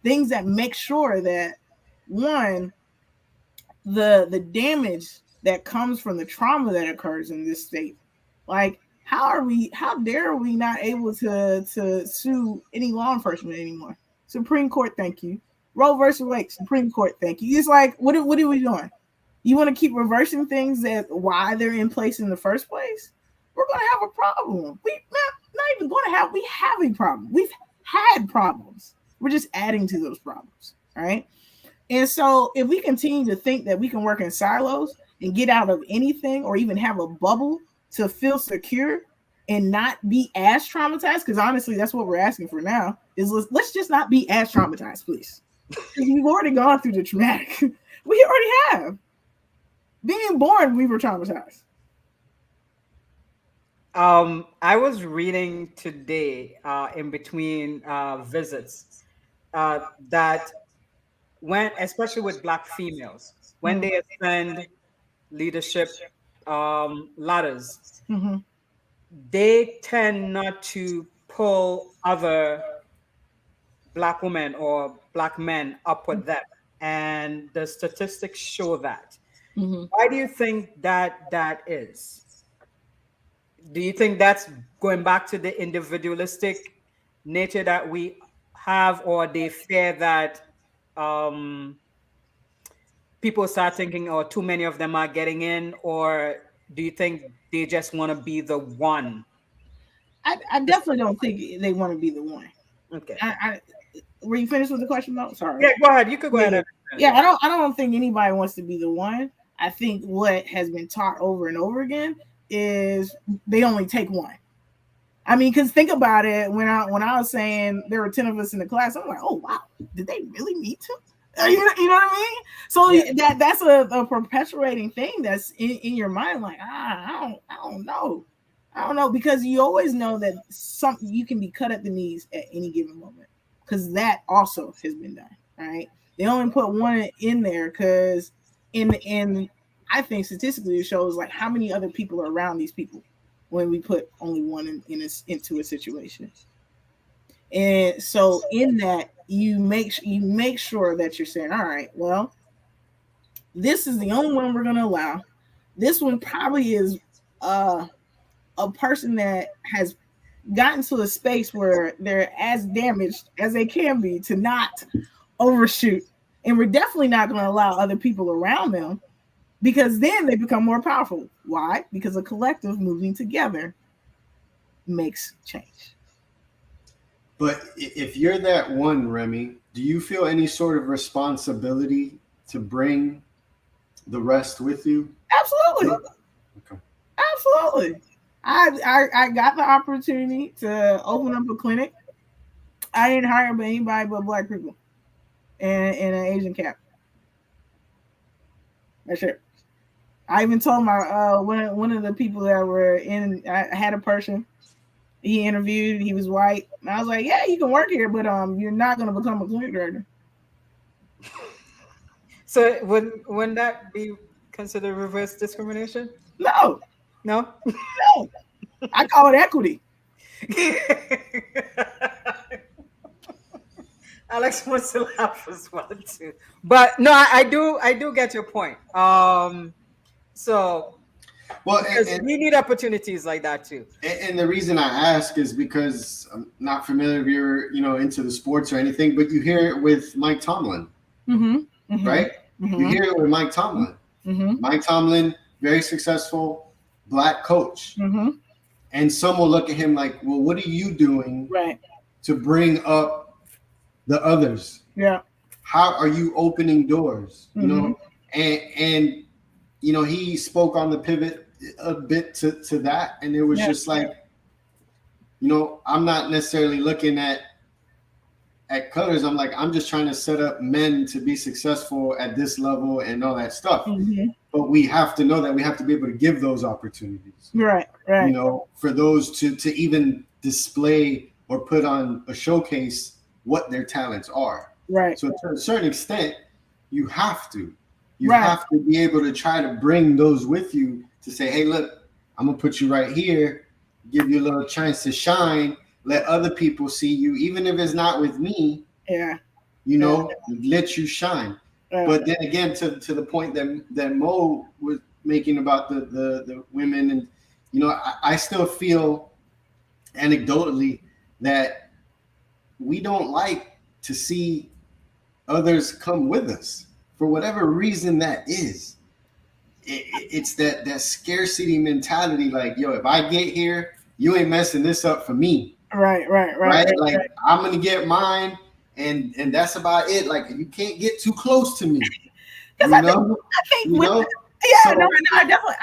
Things that make sure that, one, the damage that comes from the trauma that occurs in this state, like, how dare we not able to sue any law enforcement anymore? Supreme Court, thank you. Roe versus Wade, Supreme Court, thank you. It's like, what are we doing? You want to keep reversing things that why they're in place in the first place? We're going to have a problem. We have a problem. We've had problems. We're just adding to those problems, right? And so if we continue to think that we can work in silos and get out of anything or even have a bubble to feel secure and not be as traumatized, because honestly, that's what we're asking for now, is let's just not be as traumatized, please. Because we've already gone through the traumatic. We already have. Being born, we were traumatized. I was reading today in between visits that when, especially with Black females, when they ascend leadership ladders, they tend not to pull other Black women or Black men up with them. And the statistics show that. Why do you think that is? Do you think that's going back to the individualistic nature that we have, or they fear that people start thinking, oh, too many of them are getting in, or do you think they just want to be the one? I definitely don't think they want to be the one. Okay. Were you finished with the question, though? Sorry. Yeah, go ahead. You could go ahead. Yeah, I don't think anybody wants to be the one. I think what has been taught over and over again is they only take one. I mean, because think about it. When I was saying there were 10 of us in the class, I'm like, oh wow, did they really need to? You know what I mean? So yeah. that's a perpetuating thing that's in your mind. Like, I don't know, because you always know that you can be cut at the knees at any given moment, because that also has been done. Right? They only put one in there because in I think statistically it shows like how many other people are around these people when we put only one into a situation. And so in that you make sure that you're saying, all right, well, this is the only one we're going to allow. This one probably is a person that has gotten to a space where they're as damaged as they can be to not overshoot. And we're definitely not going to allow other people around them, because then they become more powerful. Why? Because a collective moving together makes change. But if you're that one, Remi, do you feel any sort of responsibility to bring the rest with you? Absolutely. Okay. Absolutely. I got the opportunity to open up a clinic. I didn't hire anybody but Black people and an Asian cap. That's it. I even told my one of the people that were in. I had a person. He interviewed. He was white, and I was like, "Yeah, you can work here, but you're not going to become a clinic director." So wouldn't that be considered reverse discrimination? No. I call it equity. Alex wants to laugh as well too, but no, I do get your point. So Well, because we need opportunities like that too. And the reason I ask is because I'm not familiar if you're, into the sports or anything, but you hear it with Mike Tomlin, right? You hear it with Mike Tomlin. Mike Tomlin, very successful Black coach. And some will look at him like, well, what are you doing to bring up the others? Yeah. How are you opening doors? And he spoke on the pivot a bit to that. And it was just like, I'm not necessarily looking at colors. I'm like, I'm just trying to set up men to be successful at this level and all that stuff. But we have to know that we have to be able to give those opportunities. Right. For those to even display or put on a showcase what their talents are. Right. So to a certain extent, you have to. You have to be able to try to bring those with you to say, hey, look, I'm going to put you right here, give you a little chance to shine, let other people see you, even if it's not with me, let you shine. But then again, to the point that Mo was making about the women, and, I still feel anecdotally that we don't like to see others come with us for whatever reason that is. It's that scarcity mentality. Like, yo, if I get here, you ain't messing this up for me. Right. Like, I'm going to get mine. And that's about it. Like, you can't get too close to me. I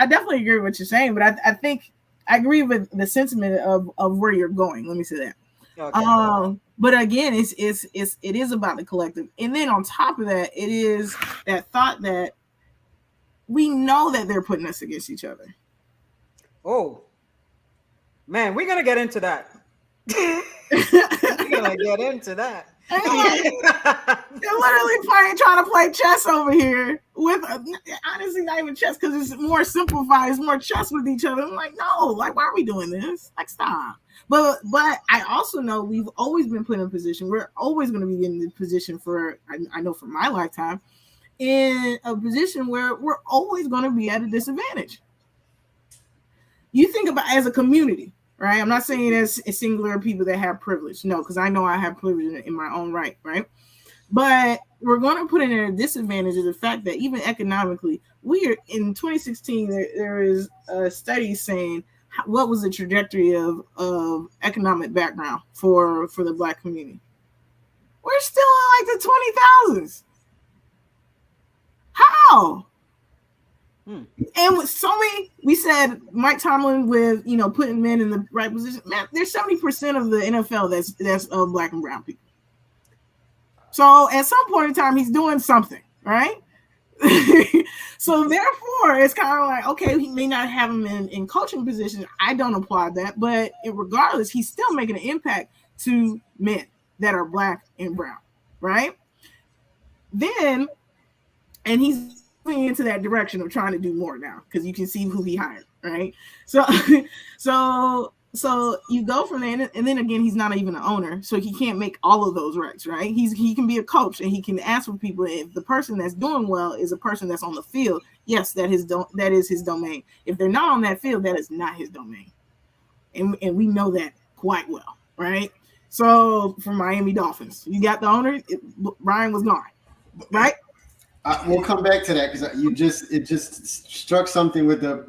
definitely agree with what you're saying, but I think I agree with the sentiment of where you're going. Let me say that. Okay. But again, it is about the collective, and then on top of that, it is that thought that we know that they're putting us against each other. Oh, man, we're gonna get into that. We're gonna get into that. They're literally trying to play chess over here with honestly not even chess, because it's more simplified. It's more chess with each other. I'm like, no, like, why are we doing this? Like, stop. But I also know we've always been put in a position. We're always going to be in the position for, I know for my lifetime, in a position where we're always going to be at a disadvantage. You think about as a community, right? I'm not saying as a singular people that have privilege. No, because I know I have privilege in my own right? But we're going to put in a disadvantage of the fact that even economically, we are in 2016, there is a study saying what was the trajectory of economic background for the Black community. We're still in like the 20,000s. How? And with so many, we said Mike Tomlin with putting men in the right position. Man, there's 70% of the NFL that's of Black and brown people. So at some point in time, he's doing something, right? So therefore, it's kind of like, okay, he may not have him in coaching positions. I don't applaud that, but regardless, he's still making an impact to men that are Black and brown, right? Then, and he's moving into that direction of trying to do more now, because you can see who he hired, right? So you go from there, and then again, he's not even an owner, so he can't make all of those recs, right? He can be a coach, and he can ask for people. If the person that's doing well is a person that's on the field, yes, that is his domain. If they're not on that field, that is not his domain, and we know that quite well, right? So for Miami Dolphins, you got the owner. Brian was gone, right? We'll come back to that, because it just struck something with the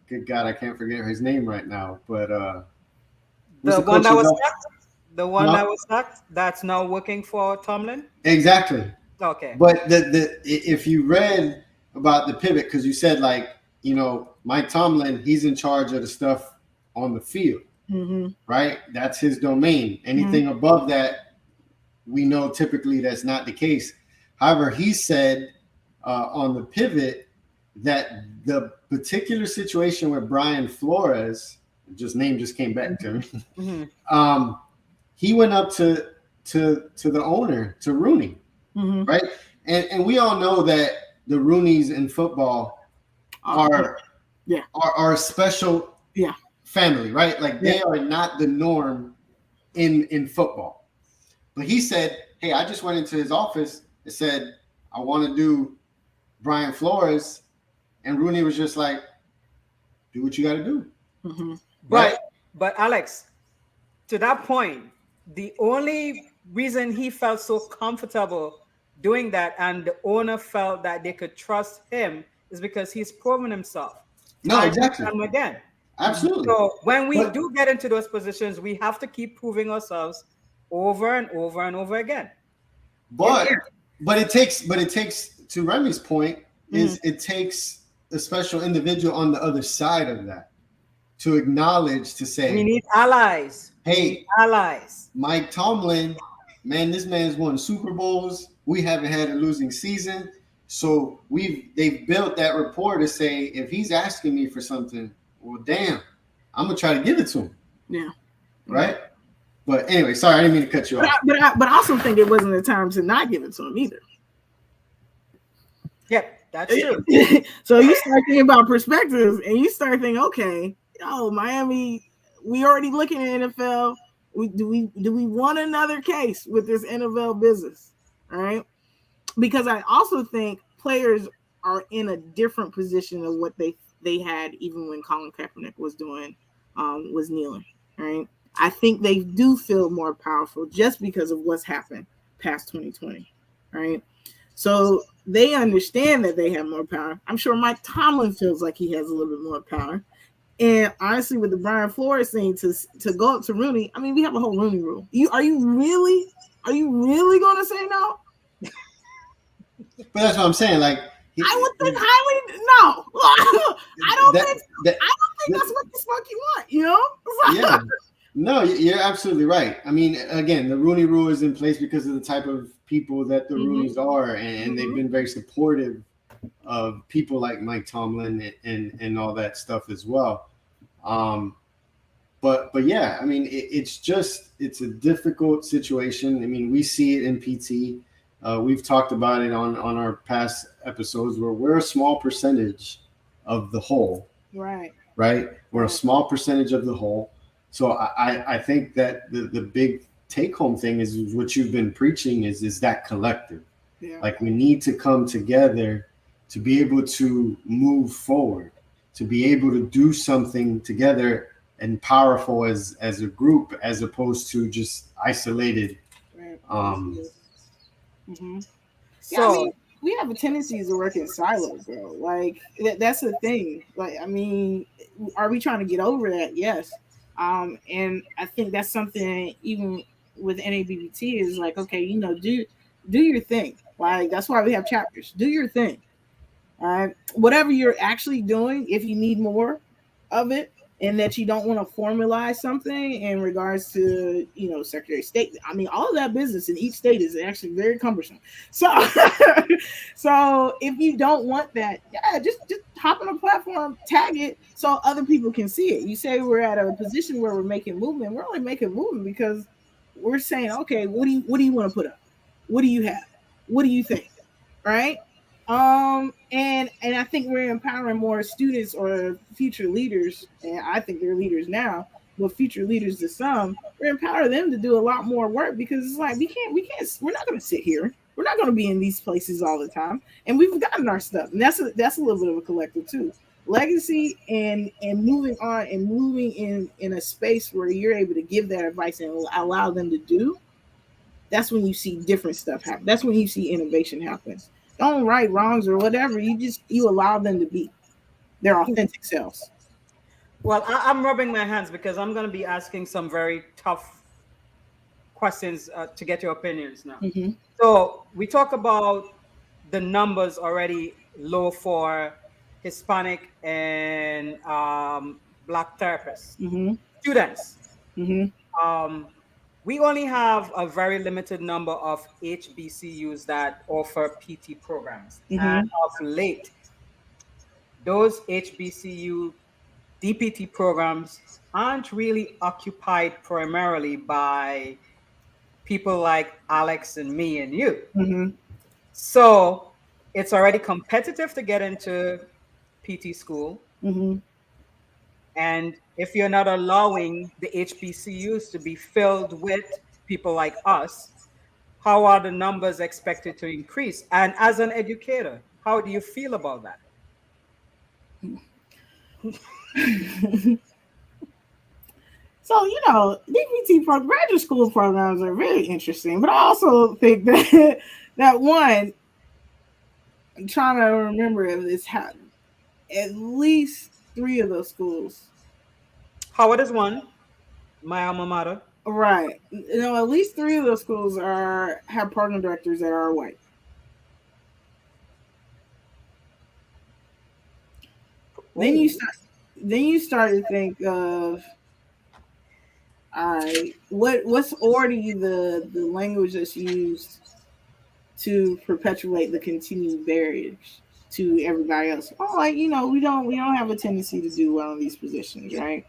good God, I can't forget his name right now, but the one that was sacked, that's now working for Tomlin. Exactly. Okay. But if you read about the pivot, because you said Mike Tomlin, he's in charge of the stuff on the field, right? That's his domain. Anything above that, we know typically that's not the case. However, he said on the pivot that the particular situation with Brian Flores, name just came back to me. He went up to the owner, to Rooney, right? And we all know that the Rooneys in football are a special family, right? Like they are not the norm in football. But he said, hey, I just went into his office and said, I want to do Brian Flores. And Rooney was just like, do what you got to do. Mm-hmm. Right? But Alex, to that point, the only reason he felt so comfortable doing that and the owner felt that they could trust him is because he's proven himself No, time exactly. and time again. Absolutely. So when we But- do get into those positions, we have to keep proving ourselves over and over and over again. But it takes to Remi's point is it takes a special individual on the other side of that to acknowledge, to say, We need allies. hey, We need allies. Mike Tomlin, man, this man's won Super Bowls. We haven't had a losing season. So they've built that rapport to say, if he's asking me for something, well, damn, I'm gonna try to give it to him. Yeah. Right. But anyway, sorry, I didn't mean to cut you off. But I also think it wasn't the time to not give it to him either. Yep, that's true. So you start thinking about perspectives, and you start thinking, okay, Miami, we already looking at NFL. Do we want another case with this NFL business? All right, because I also think players are in a different position of what they had even when Colin Kaepernick was kneeling. All right, I think they do feel more powerful just because of what's happened past 2020. All right, so they understand that they have more power. I'm sure Mike Tomlin feels like he has a little bit more power. And honestly, with the Brian Flores thing to go up to Rooney, I mean, we have a whole Rooney rule. Are you really going to say no? But that's what I'm saying. Like, I would think highly no. I don't think that's what the fuck you want. You know? Yeah. No, you're absolutely right. I mean, again, the Rooney Rule is in place because of the type of people that the Rooneys are, and they've been very supportive of people like Mike Tomlin and all that stuff as well. But yeah, I mean, it's a difficult situation. I mean, we see it in PT. We've talked about it on our past episodes where we're a small percentage of the whole. Right. We're a small percentage of the whole. So I think that the big take home thing is what you've been preaching is that collective. Yeah. Like, we need to come together to be able to move forward, to be able to do something together and powerful as a group, as opposed to just isolated. Right. So I mean, we have a tendency to work in silos, bro. Like that's the thing. Like, I mean, are we trying to get over that? Yes. And I think that's something even with NABPT is like, okay, do your thing. Like, that's why we have chapters. Do your thing. All right. Whatever you're actually doing, if you need more of it, and that you don't want to formalize something in regards to, Secretary of State. I mean, all of that business in each state is actually very cumbersome. So, so if you don't want that, yeah, just hop on a platform, tag it so other people can see it. You say we're at a position where we're making movement. We're only making movement because we're saying, okay, what do you want to put up? What do you have? What do you think? Right? And I think we're empowering more students or future leaders, and I think they're leaders now, but future leaders to some, we're empowering them to do a lot more work, because it's like we're not going to sit here. We're not going to be in these places all the time, and we've gotten our stuff, and that's a little bit of a collective too. Legacy and moving on and moving in a space where you're able to give that advice and allow them to do. That's when you see different stuff happen. That's when you see innovation happen. Don't right wrongs or whatever. You allow them to be their authentic selves. Well, I'm rubbing my hands because I'm going to be asking some very tough questions to get your opinions now. Mm-hmm. So we talk about the numbers already low for Hispanic and Black therapists, students. We only have a very limited number of HBCUs that offer PT programs. And of late, those HBCU DPT programs aren't really occupied primarily by people like Alex and me and you. So it's already competitive to get into PT school. And if you're not allowing the HBCUs to be filled with people like us, how are the numbers expected to increase? And as an educator, how do you feel about that? So, DPT graduate school programs are very interesting, but I also think that that one, I'm trying to remember if it's at least three of those schools. Howard is one, my alma mater. Right. At least three of those schools have program directors that are white. Then you Oh, start then you start to think of, all right, what's already the language that's used to perpetuate the continued barriers to everybody else. Oh, like, we don't have a tendency to do well in these positions, right?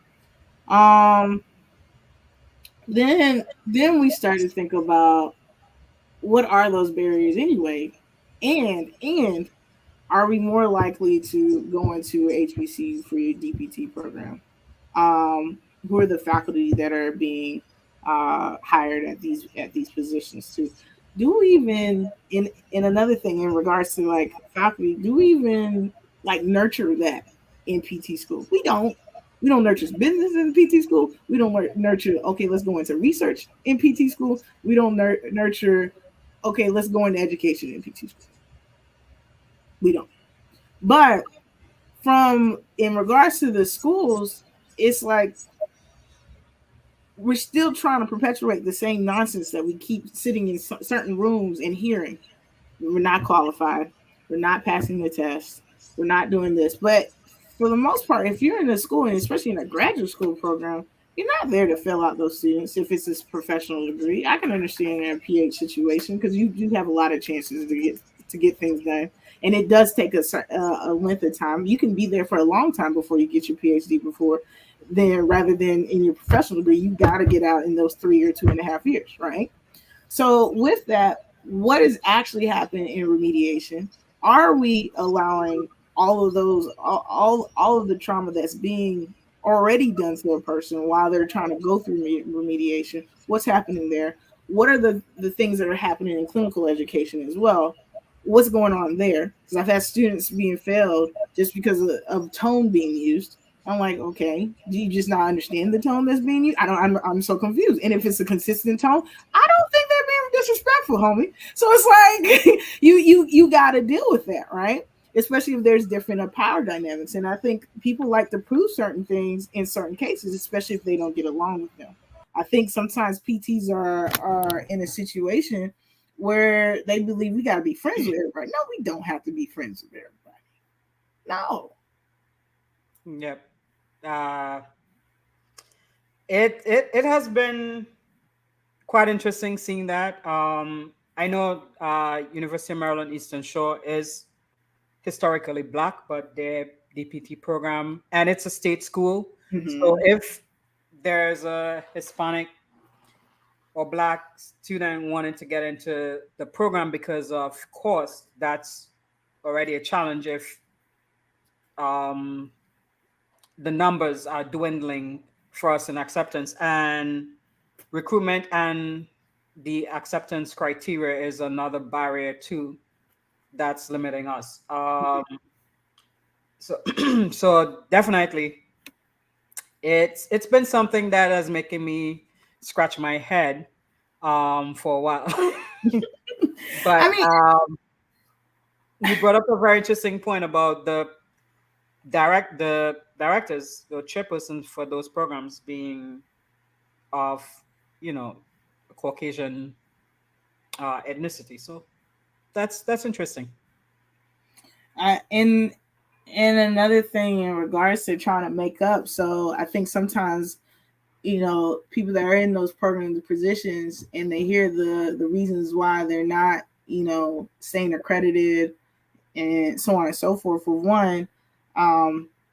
Um then we start to think about, what are those barriers anyway? And are we more likely to go into HBCU for your DPT program? Who are the faculty that are being hired at these positions too? Do we even, in another thing in regards to like faculty, do we even like nurture that in PT school? We don't. We don't nurture business in PT school. We don't nurture, okay, let's go into research in PT school. We don't nurture, okay, let's go into education in PT school. We don't. But from in regards to the schools, it's like we're still trying to perpetuate the same nonsense that we keep sitting in certain rooms and hearing. We're not qualified. We're not passing the test. We're not doing this. But for the most part, if you're in a school, and especially in a graduate school program, you're not there to fill out those students if it's a professional degree. I can understand in a PH situation because you do have a lot of chances to get things done, and it does take a length of time. You can be there for a long time before you get your PhD. Before then, rather than in your professional degree, you got to get out in those 3 or 2.5 years, right? So with that, what is actually happening in remediation? Are we allowing all of those, all of the trauma that's being already done to a person while they're trying to go through remediation? What's happening there? What are the things that are happening in clinical education as well? What's going on there? Because I've had students being failed just because of tone being used. I'm like, okay, do you just not understand the tone that's being used? I'm so confused. And if it's a consistent tone, I don't think they're being disrespectful, homie. So it's like you got to deal with that, right? Especially if there's different power dynamics. And I think people like to prove certain things in certain cases, especially if they don't get along with them. I think sometimes PTs are in a situation where they believe we got to be friends with everybody. No, we don't have to be friends with everybody. No. yep. Uh, it has been quite interesting seeing that. I know University of Maryland Eastern Shore is historically black, but their DPT program, and it's a state school. So Mm-hmm. if there's a Hispanic or black student wanting to get into the program because of course, that's already a challenge if um, the numbers are dwindling for us in acceptance, and recruitment and the acceptance criteria is another barrier too that's limiting us. So so definitely it's been something that has making me scratch my head for a while. But I mean, you brought up a very interesting point about the directors, the chairpersons for those programs being of, you know, Caucasian ethnicity. So that's interesting. and another thing in regards to trying to make up. So I think sometimes, people that are in those programs positions and they hear the reasons why they're not, staying accredited and so on and so forth. For one,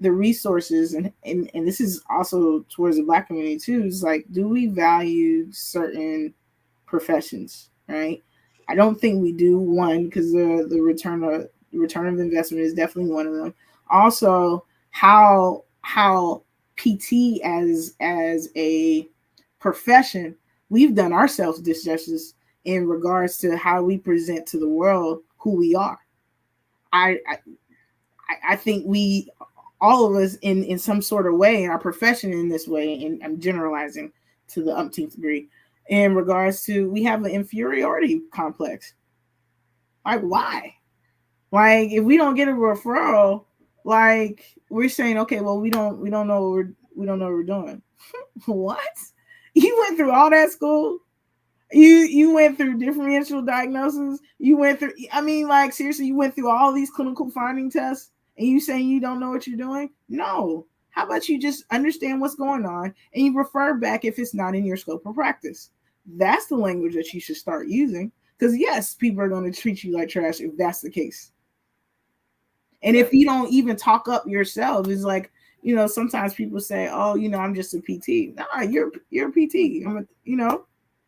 the resources, and this is also towards the black community too, is like, do we value certain professions, right? I don't think we do. One, because the return of investment is definitely one of them. Also, how PT as a profession, we've done ourselves disjustice in regards to how we present to the world who we are. I I think we all of us in some sort of way in our profession in this way, and I'm generalizing to the umpteenth degree, in regards to we have an inferiority complex. Like why? Like if we don't get a referral, like we're saying, okay, well we don't know what we're doing. What? You went through all that school? You went through differential diagnosis. You went through. I mean, like seriously, you went through all these clinical finding tests, and you saying you don't know what you're doing? No. How about you just understand what's going on and you refer back if it's not in your scope of practice? That's the language that you should start using. Because yes, people are going to treat you like trash if that's the case. And Yeah. if you don't even talk up yourself, it's like, sometimes people say, "Oh, I'm just a PT." Nah, you're a PT.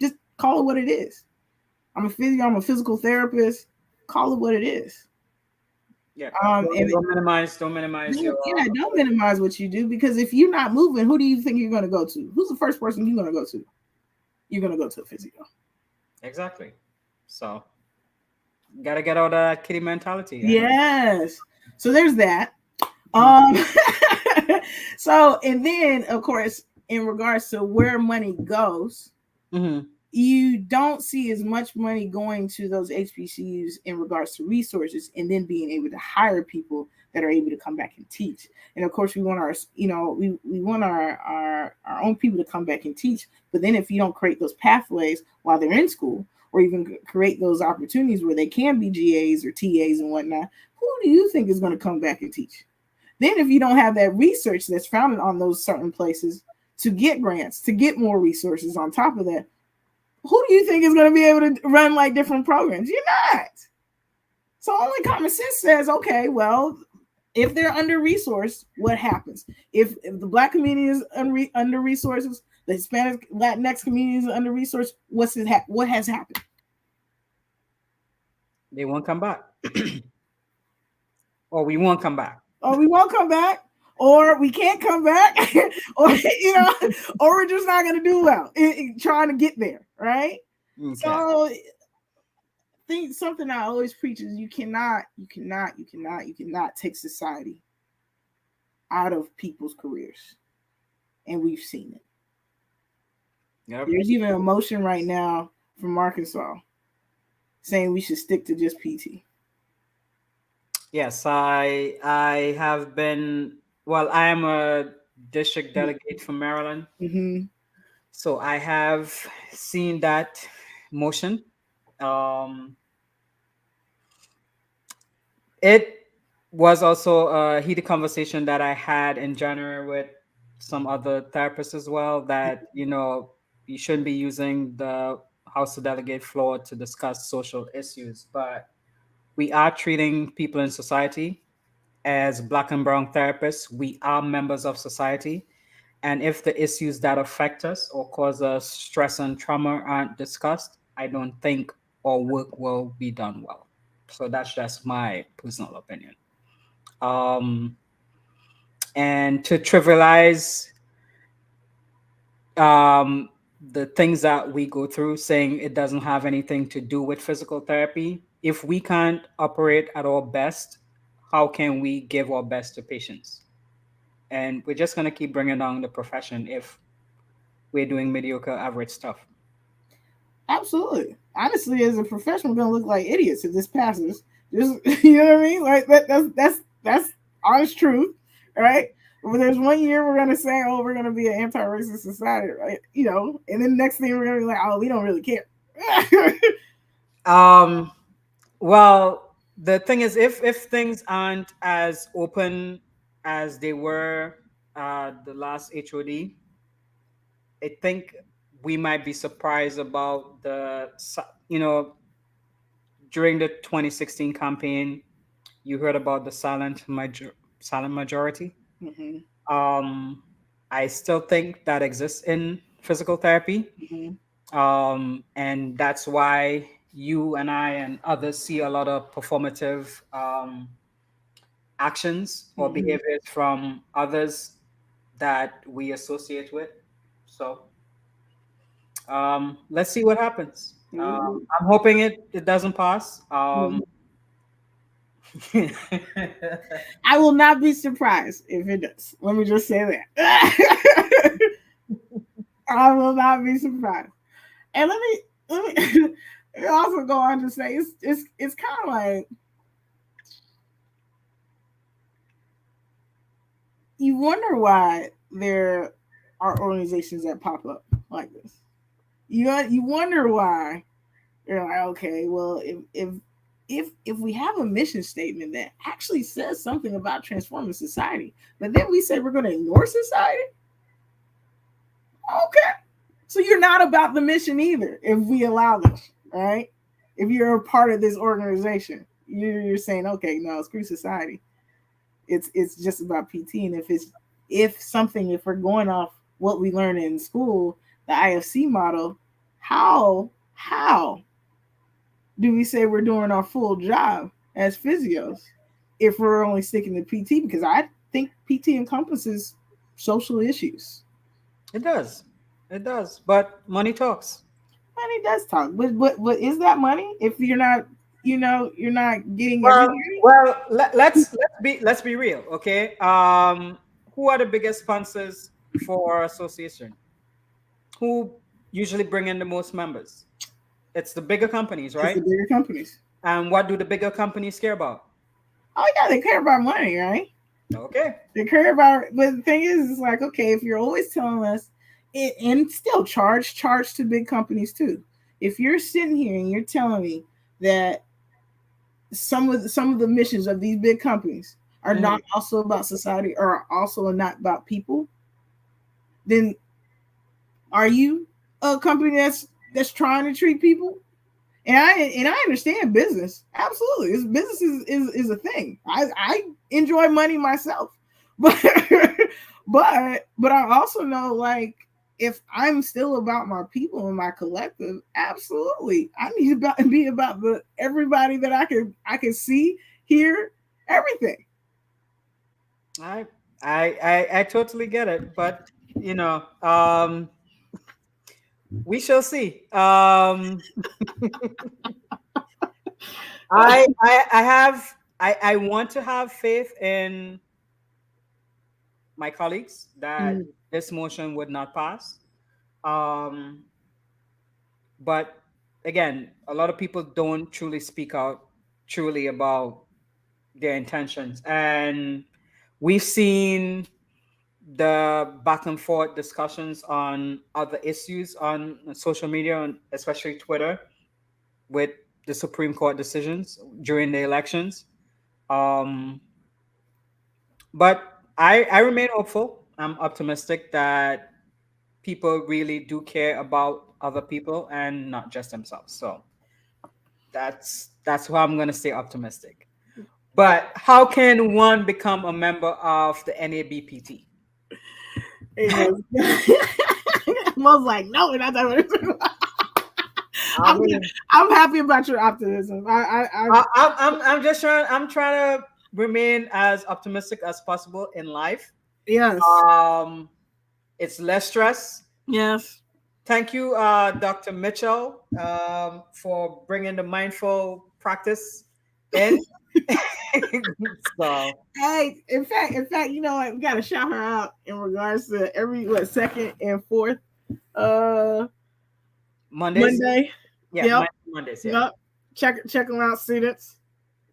Just call it what it is. I'm a physio. I'm a physical therapist. Call it what it is. Yeah. And Don't minimize your. don't minimize what you do, because if you're not moving, who do you think you're going to go to? Who's the first person you're going to go to? You're going to go to a physio. Exactly. So, gotta get out of that kitty mentality. Yes. So there's that. Um. So, and then of course, in regards to where money goes, you don't see as much money going to those HBCUs in regards to resources, and then being able to hire people that are able to come back and teach. And of course, we want we want our own people to come back and teach. But then if you don't create those pathways while they're in school, or even create those opportunities where they can be GAs or TAs and whatnot, who do you think is going to come back and teach? Then if you don't have that research that's founded on those certain places to get grants, to get more resources on top of that, who do you think is going to be able to run like different programs? You're not. So only common sense says, okay, well, if they're under resourced, what happens? If the Black community is under resources, the Hispanic Latinx community is under resourced, what has happened? They won't come back. Or we won't come back. Or we won't come back, or we can't come back, or or we're just not going to do well trying to get there, right? Okay. So think something I always preach is you cannot take society out of people's careers. And we've seen it. Yep. There's even a motion right now from Arkansas saying we should stick to just PT. Yes, I have been. Well, I am a district delegate from Maryland, so I have seen that motion. It was also a heated conversation that I had in January with some other therapists as well. That you shouldn't be using the House of Delegate floor to discuss social issues, but we are treating people in society as Black and brown therapists. We are members of society. And if the issues that affect us or cause us stress and trauma aren't discussed, I don't think our work will be done well. So that's just my personal opinion. And to trivialize the things that we go through, saying it doesn't have anything to do with physical therapy, if we can't operate at our best, how can we give our best to patients? And we're just going to keep bringing down the profession if we're doing mediocre average stuff. Absolutely. Honestly, as a professional, we're going to look like idiots if this passes. Just, you know what I mean? Like that's honest truth, right? But there's 1 year we're going to say, oh, we're going to be an anti-racist society, right? And then next thing we're going to be like, oh, we don't really care. Well, the thing is, if things aren't as open as they were the last HOD, I think we might be surprised about during the 2016 campaign, you heard about the silent majority. I still think that exists in physical therapy. And that's why you and I and others see a lot of performative actions or behaviors from others that we associate with. So let's see what happens. I'm hoping it doesn't pass. I will not be surprised if it does. Let me just say that. I will not be surprised. And let me also go on to say it's kind of like you wonder why there are organizations that pop up like this. You wonder why you're like, okay, well, if we have a mission statement that actually says something about transforming society, but then we say we're going to ignore society, okay, so you're not about the mission either. If we allow this, right? If you're a part of this organization, you're saying, okay, no, screw society. It's just about PT, and if we're going off what we learn in school, the IFC model, how do we say we're doing our full job as physios if we're only sticking to PT? Because I think PT encompasses social issues. It does. It does. But money talks. Money does talk. But is that money if you're not, you're not getting Well, everything? let's be real, okay? Who are the biggest sponsors for our association? Who usually bring in the most members? It's the bigger companies, It's the right? bigger companies. And what do the bigger companies care about? Oh yeah, they care about money, right? Okay. They care about, but the thing is, it's like, okay, if you're always telling us, and still charge to big companies too. If you're sitting here and you're telling me that some of the missions of these big companies are not also about society or are also not about people, then are you a company that's trying to treat people? And I understand business. Absolutely. Business is a thing. I enjoy money myself. But but I also know, like, if I'm still about my people and my collective, absolutely. I need to be about the everybody that I can see, hear, everything. I totally get it, but we shall see. I want to have faith in my colleagues that this motion would not pass. Um, but again, a lot of people don't truly speak out truly about their intentions, and we've seen the back and forth discussions on other issues on social media, and especially Twitter, with the Supreme Court decisions during the elections. Um, but I remain hopeful. I'm optimistic that people really do care about other people and not just themselves. So that's why I'm gonna stay optimistic. But how can one become a member of the NABPT? I was like, no, we're not talking about I mean, I'm happy about your optimism. I'm just trying. I'm trying to remain as optimistic as possible in life. Yes. It's less stress. Yes. Thank you, Dr. Mitchell, for bringing the mindful practice in. So, Hey, in fact, you know what? We gotta shout her out in regards to every second and fourth Mondays. Monday. Yeah, Yep. Mondays. Yeah. Yep. Check them out, students.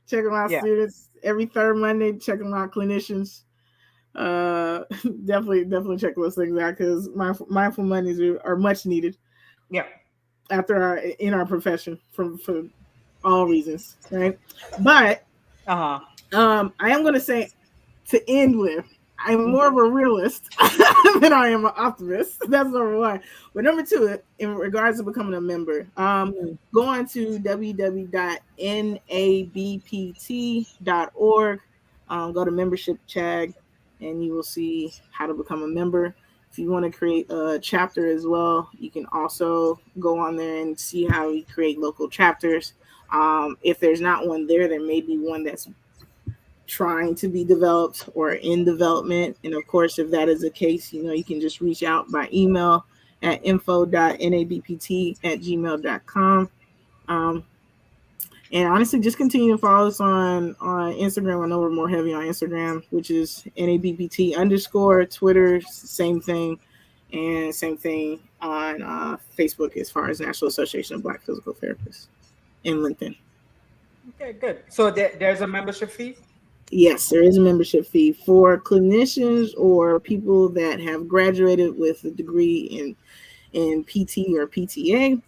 Check them out, students. Every third Monday, check them out, clinicians. Definitely check those things out because mindful Mondays are much needed. Yeah. In our profession for all reasons, right? But I am going to say, to end with, I'm more of a realist than I am an optimist. That's number one. But number two, in regards to becoming a member, go on to www.nabpt.org. Go to membership tag, and you will see how to become a member. If you want to create a chapter as well, you can also go on there and see how we create local chapters. If there's not one there may be one that's trying to be developed or in development. And of course, if that is the case, you can just reach out by email at info.nabpt@gmail.com. And honestly, just continue to follow us on Instagram. I know we're more heavy on Instagram, which is NABPT underscore. Twitter, same thing. And same thing on Facebook as far as National Association of Black Physical Therapists, and LinkedIn. Okay, good. So there's a membership fee? Yes, there is a membership fee for clinicians or people that have graduated with a degree in PT or PTA.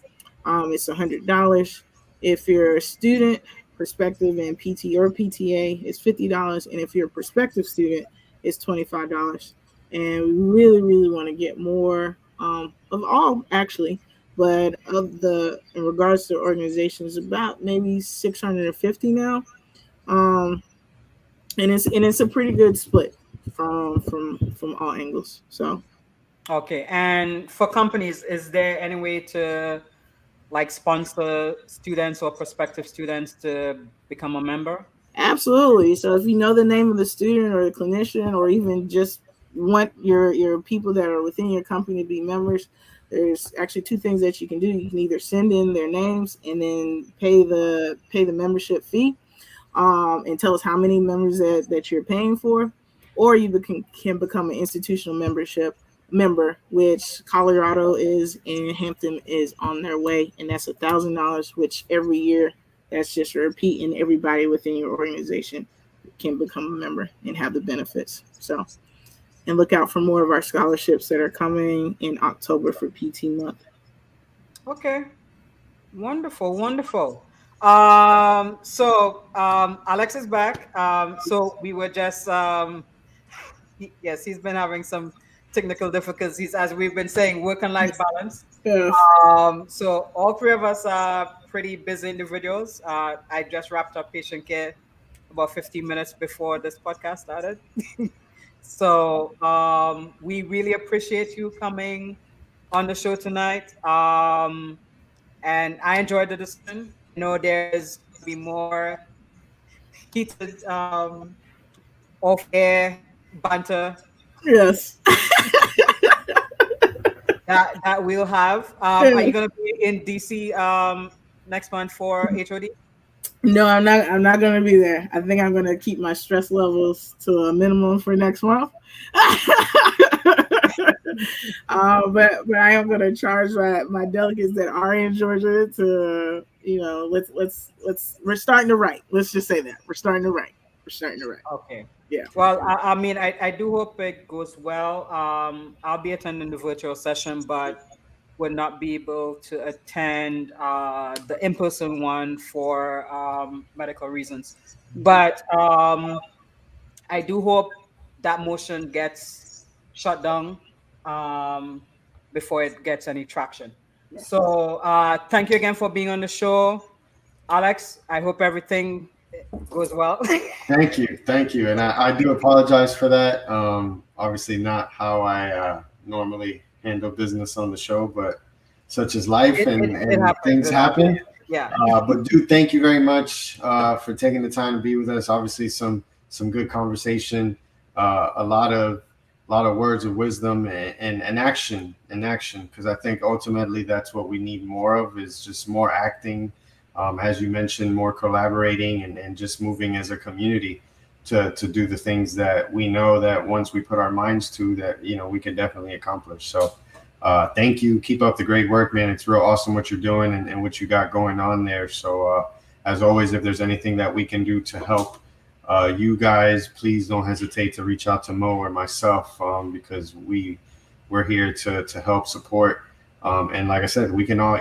It's $100. If you're a student, prospective in PT or PTA, it's $50, and if you're a prospective student, it's $25. And we really, really want to get more of all, actually, but of the in regards to organizations, about maybe 650 now. Um, and it's a pretty good split from all angles. So Okay. And for companies, is there any way to like sponsor students or prospective students to become a member? absolutely. So if you know the name of the student or the clinician, or even just want your people that are within your company to be members, there's actually two things that you can do. You can either send in their names and then pay the membership fee, and tell us how many members that you're paying for, or you can become an institutional member, which Colorado is and Hampton is on their way, and that's $1,000, which every year that's just a repeat, and everybody within your organization can become a member and have the benefits. So, and look out for more of our scholarships that are coming in October for PT month. Okay. Wonderful, wonderful. Alex is back. So we were just yes, he's been having some technical difficulties, as we've been saying, work and life balance. Yes. So all three of us are pretty busy individuals. I just wrapped up patient care about 15 minutes before this podcast started. So we really appreciate you coming on the show tonight. And I enjoyed the discussion. I know there's going to be more heated off-air banter Yes. that we'll have. Are you Yes. going to be in DC next month for HOD? No, I'm not. I'm not going to be there. I think I'm going to keep my stress levels to a minimum for next month. But I am going to charge my delegates that are in Georgia to let's we're starting to write. Let's just say that we're starting to write. We're starting to write. Okay. Yeah. Well, I mean, I do hope it goes well. I'll be attending the virtual session, but would not be able to attend the in-person one for medical reasons. But I do hope that motion gets shut down um, before it gets any traction. So thank you again for being on the show, Alex. I hope everything goes well. Thank you, and I do apologize for that. Obviously, not how I normally handle business on the show, but such is life, and happens. things happen. Yeah. But thank you very much for taking the time to be with us. Obviously, some good conversation, a lot of words of wisdom and action, because I think ultimately that's what we need more of, is just more acting. As you mentioned, more collaborating and just moving as a community to do the things that we know that once we put our minds to, that we can definitely accomplish. So thank you. Keep up the great work, man. It's real awesome what you're doing and what you got going on there. So as always, if there's anything that we can do to help you guys, please don't hesitate to reach out to Mo or myself, because we're here to help support. And like I said, we can all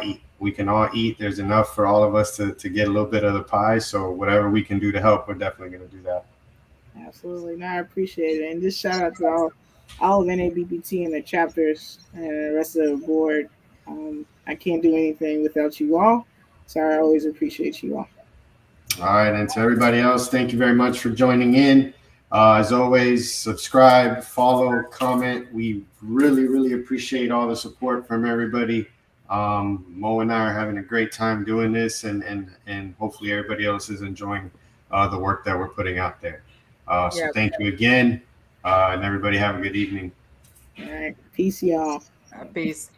eat. There's enough for all of us to get a little bit of the pie. So whatever we can do to help, we're definitely going to do that. Absolutely. No, I appreciate it. And just shout out to all of NABPT and the chapters and the rest of the board. I can't do anything without you all. So I always appreciate you all. All right. And to everybody else, thank you very much for joining in. As always, subscribe, follow, comment. We really, really appreciate all the support from everybody. Mo and I are having a great time doing this, and hopefully everybody else is enjoying the work that we're putting out there. So thank you again, and everybody have a good evening. All right. Peace, y'all. Peace.